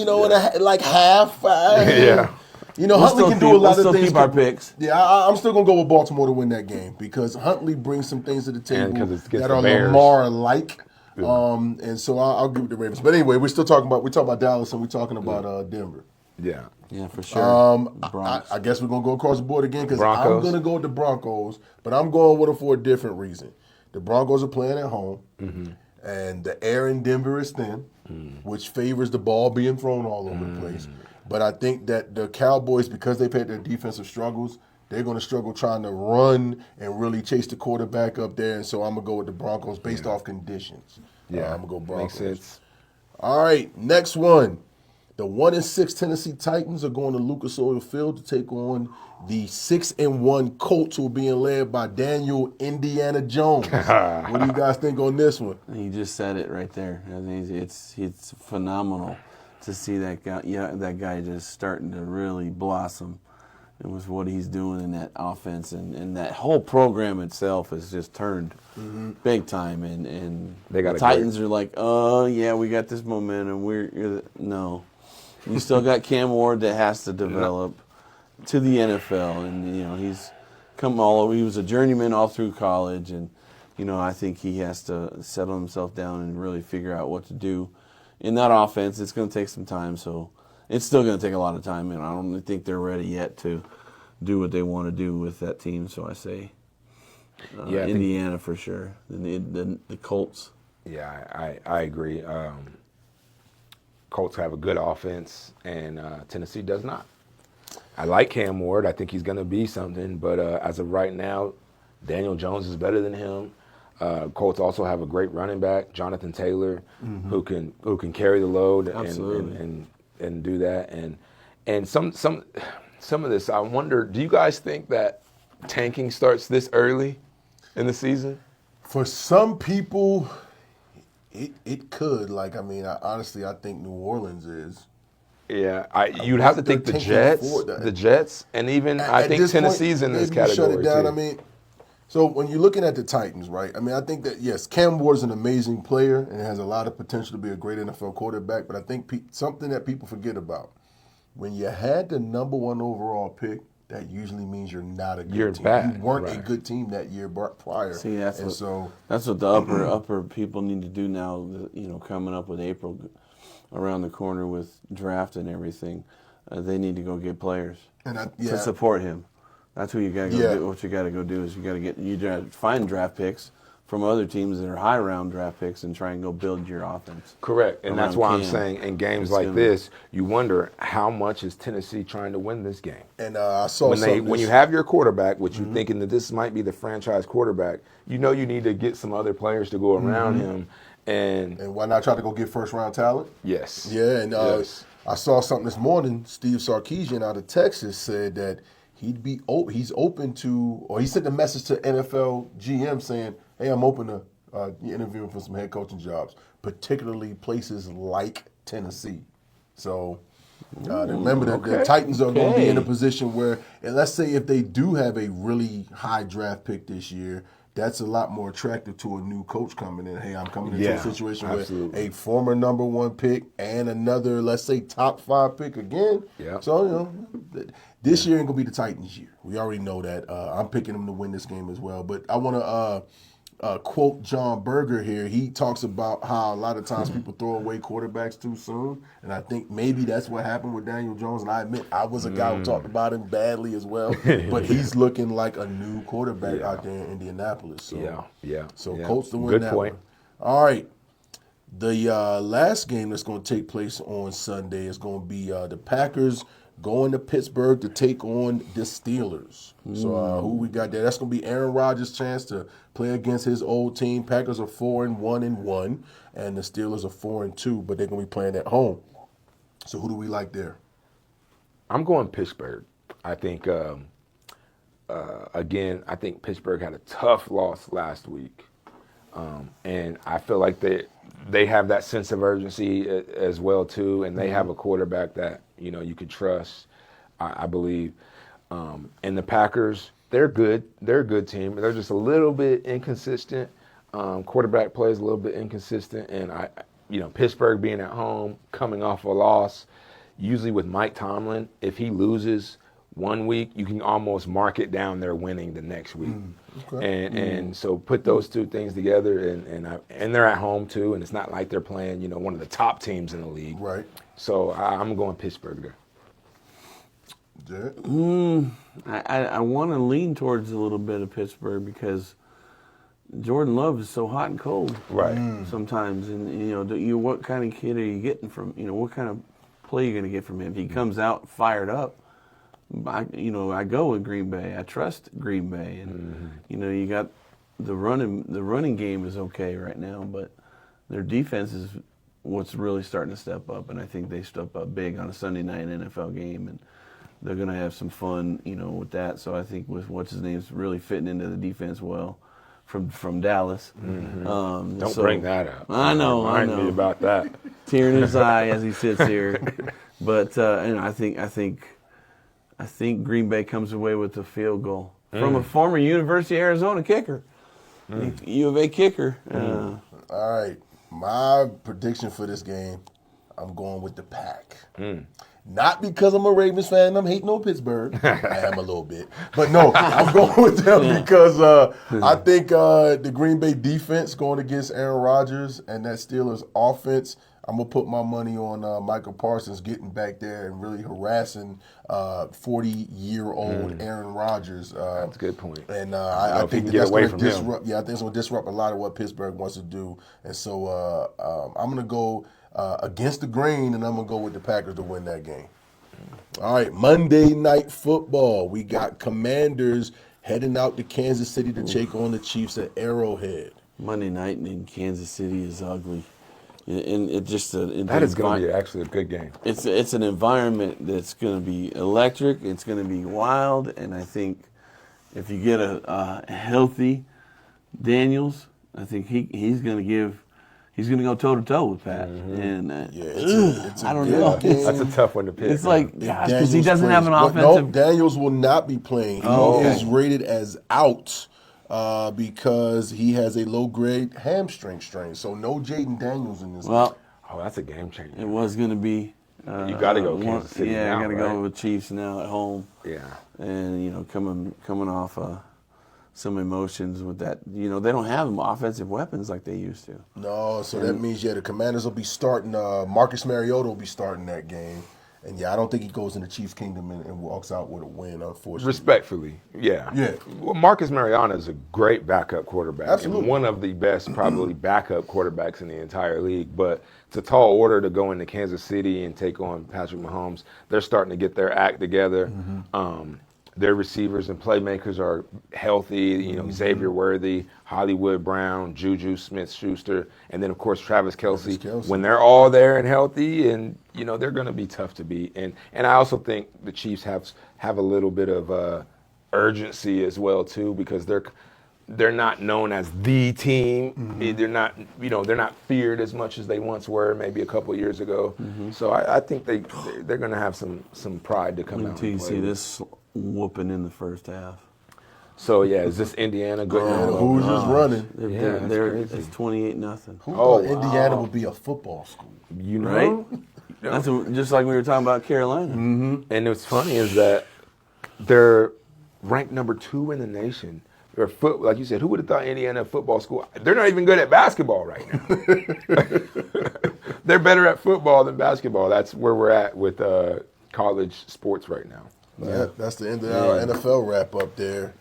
like half. Yeah. Huntley can do a lot of still things. Keep our picks. Yeah, I'm still going to go with Baltimore to win that game because Huntley brings some things to the table 'cause it's against that the are Bears. Lamar-like. And so I'll give it to the Ravens. But anyway, we're talking about Dallas and we're talking about Denver. Yeah. Yeah, for sure. I guess we're going to go across the board again because I'm Broncos. going to go with the Broncos, but I'm going with them for a different reason. The Broncos are playing at home, and the air in Denver is thin, which favors the ball being thrown all over the place. But I think that the Cowboys, because they've had their defensive struggles, they're going to struggle trying to run and really chase the quarterback up there. And so I'm going to go with the Broncos based off conditions. Yeah. I'm going to go Broncos. Makes sense. All right, next one. The 1-6 Tennessee Titans are going to Lucas Oil Field to take on the 6-1 Colts, who are being led by Daniel Indiana Jones. What do you guys think on this one? You just said it right there. I think it's phenomenal to see that guy. Yeah, that guy just starting to really blossom. It was what he's doing in that offense, and that whole program itself has just turned big time. And They got the a Titans are like, oh yeah, we got this momentum. No, you still got Cam Ward that has to develop to the NFL, and he's come all. He was a journeyman all through college, and I think he has to settle himself down and really figure out what to do in that offense. It's going to take some time, so. It's still going to take a lot of time, and I don't think they're ready yet to do what they want to do with that team. So I say Indiana for sure. The Colts. Yeah, I agree. Colts have a good offense, and Tennessee does not. I like Cam Ward. I think he's going to be something, but as of right now, Daniel Jones is better than him. Colts also have a great running back, Jonathan Taylor, who can carry the load and do that, and some of this, I wonder, do you guys think that tanking starts this early in the season? For some people, it could. Honestly, I think New Orleans is. Yeah, you'd have to think the Jets, and even I think Tennessee's in this category shut it down. too. So when you're looking at the Titans, right? I think that, yes, Cam Ward is an amazing player and has a lot of potential to be a great NFL quarterback, but I think something that people forget about, when you had the number 1 overall pick, that usually means you're not a good team. Bad. You weren't Right. a good team that year prior. See, that's what the upper people need to do now. Coming up with April around the corner with draft and everything, they need to go get players to support him. That's what you got to go do. What you got to go do is you got to find draft picks from other teams that are high round draft picks and try and go build your offense. Correct, and that's why I'm saying in games like this, you wonder how much is Tennessee trying to win this game. And I saw when you have your quarterback, which you're thinking that this might be the franchise quarterback, you need to get some other players to go around him, and why not try to go get first round talent? Yes. Yeah, and I saw something this morning. Steve Sarkisian out of Texas said that he's open to, or he sent a message to NFL GM saying, hey, I'm open to interviewing for some head coaching jobs, particularly places like Tennessee. So remember that the Titans are going to be in a position where, and let's say if they do have a really high draft pick this year, that's a lot more attractive to a new coach coming in. Hey, I'm coming into Yeah, a situation absolutely. with a former number 1 pick and another, let's say, top 5 pick again. Yeah. So, this year ain't going to be the Titans' year. We already know that. I'm picking them to win this game as well. But I want to quote John Berger here. He talks about how a lot of times people throw away quarterbacks too soon. And I think maybe that's what happened with Daniel Jones. And I admit I was a guy who talked about him badly as well. But he's looking like a new quarterback out there in Indianapolis. So, So Colts to win Good that point. one. All right. The last game that's going to take place on Sunday is going to be the Packers going to Pittsburgh to take on the Steelers. So who we got there? That's going to be Aaron Rodgers' chance to play against his old team. Packers are 4-1-1, and the Steelers are 4-2, but they're going to be playing at home. So who do we like there? I'm going Pittsburgh. I think, again, I think Pittsburgh had a tough loss last week. And I feel like they have that sense of urgency as well, too, and they have a quarterback that, you could trust, I believe. And the Packers, they're good. They're a good team. They're just a little bit inconsistent. Quarterback play is a little bit inconsistent. And, Pittsburgh being at home, coming off a loss, usually with Mike Tomlin, if he loses one week, you can almost mark it down they're winning the next week. And so put those two things together, and they're at home, too, and it's not like they're playing, one of the top teams in the league. Right. So I'm going Pittsburgh there. Jared? I want to lean towards a little bit of Pittsburgh because Jordan Love is so hot and cold, Right. Sometimes, and what kind of kid are you getting from? What kind of play are you going to get from him? If he comes out fired up, I go with Green Bay. I trust Green Bay, and you got the running game is okay right now, but their defense is what's really starting to step up, and I think they step up big on a Sunday night NFL game, and they're going to have some fun, with that. So I think with what's his name's really fitting into the defense well from Dallas. Don't bring that up. I know. Remind me about that. Tear in his eye as he sits here, but I think Green Bay comes away with a field goal from a former University of Arizona kicker, U of A kicker. All right. My prediction for this game, I'm going with the Pack. Not because I'm a Ravens fan and I'm hating on Pittsburgh. I am a little bit. But no, I'm going with them because I think the Green Bay defense going against Aaron Rodgers and that Steelers offense, I'm going to put my money on Michael Parsons getting back there and really harassing 40-year-old Aaron Rodgers. That's a good point. And I think that's going to disrupt. Yeah, I think it's going to disrupt a lot of what Pittsburgh wants to do. And so I'm going to go against the grain, and I'm going to go with the Packers to win that game. All right, Monday Night Football. We got Commanders heading out to Kansas City to take on the Chiefs at Arrowhead. Monday night in Kansas City is ugly. And it just That is going to be actually a good game. It's an environment that's going to be electric. It's going to be wild, and I think if you get a healthy Daniels, I think he's going to go toe to toe with Pat. And It's I don't know. That's a tough one to pick. It's like If because he doesn't have an plays- offensive. No, Daniels will not be playing. He is rated as out because he has a low-grade hamstring strain. So no Jaden Daniels in this game. Well, Oh, that's a game changer. it was going to be. You got to go Kansas City Yeah, now, I got to right? go with Chiefs now at home. Yeah. And coming off some emotions with that. They don't have offensive weapons like they used to. No, so that means, the Commanders will be starting. Marcus Mariota will be starting that game. And, I don't think he goes in the Chiefs' kingdom and walks out with a win, unfortunately. Respectfully, yeah. Yeah. Well, Marcus Mariota is a great backup quarterback. Absolutely. And one of the best, probably, backup quarterbacks in the entire league. But it's a tall order to go into Kansas City and take on Patrick Mahomes. They're starting to get their act together. Their receivers and playmakers are healthy. Xavier Worthy, Hollywood Brown, Juju Smith-Schuster, and then, of course, Travis Kelce. When they're all there and healthy, and, they're going to be tough to beat. And I also think the Chiefs have a little bit of urgency as well, too, because they're not known as the team. They're not feared as much as they once were, maybe a couple of years ago. So I think they're going to have some pride to come out. Until you and play see with. this whooping in the first half. So yeah, is this Indiana good? And who's just running? It's 28-0. Who thought Indiana would be a football school? You know, Right? That's just like we were talking about Carolina. And what's funny is that they're ranked number 2 in the nation. They're like you said, who would have thought Indiana football school? They're not even good at basketball right now. They're better at football than basketball. That's where we're at with college sports right now. Yeah, that's the end of our NFL wrap up there.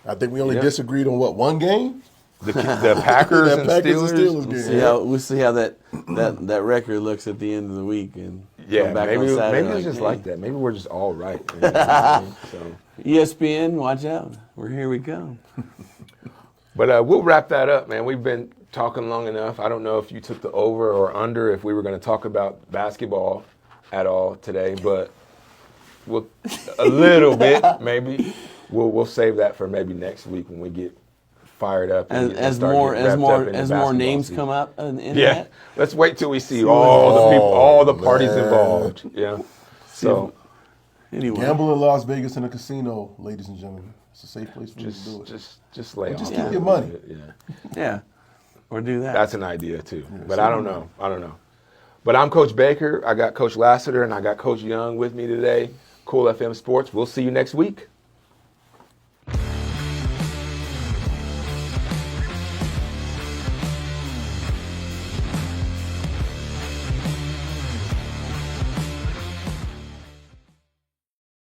I think we only disagreed on one game? The Packers, That and Packers Steelers. and Steelers game. We'll see how that record looks at the end of the week, and Yeah, come back maybe on Saturday it's just hey. like that. Maybe we're just all right. So. ESPN, watch out! Here we come. But we'll wrap that up, man. We've been talking long enough. I don't know if you took the over or under if we were going to talk about basketball at all today, but we'll a little bit maybe. We'll save that for maybe next week when we get fired up. And As start more getting wrapped up in the more basketball names season. come up in Yeah, that. let's wait till we see all the people, all the parties man. involved. Yeah. So Anyway, Gamble in Las Vegas in a casino, ladies and gentlemen. It's a safe place for you to do it. just lay Just off keep a your little money. bit, Yeah. yeah, or do that. That's an idea too. But I don't know. But I'm Coach Baker. I got Coach Lassiter and I got Coach Young with me today. Cool FM Sports. We'll see you next week.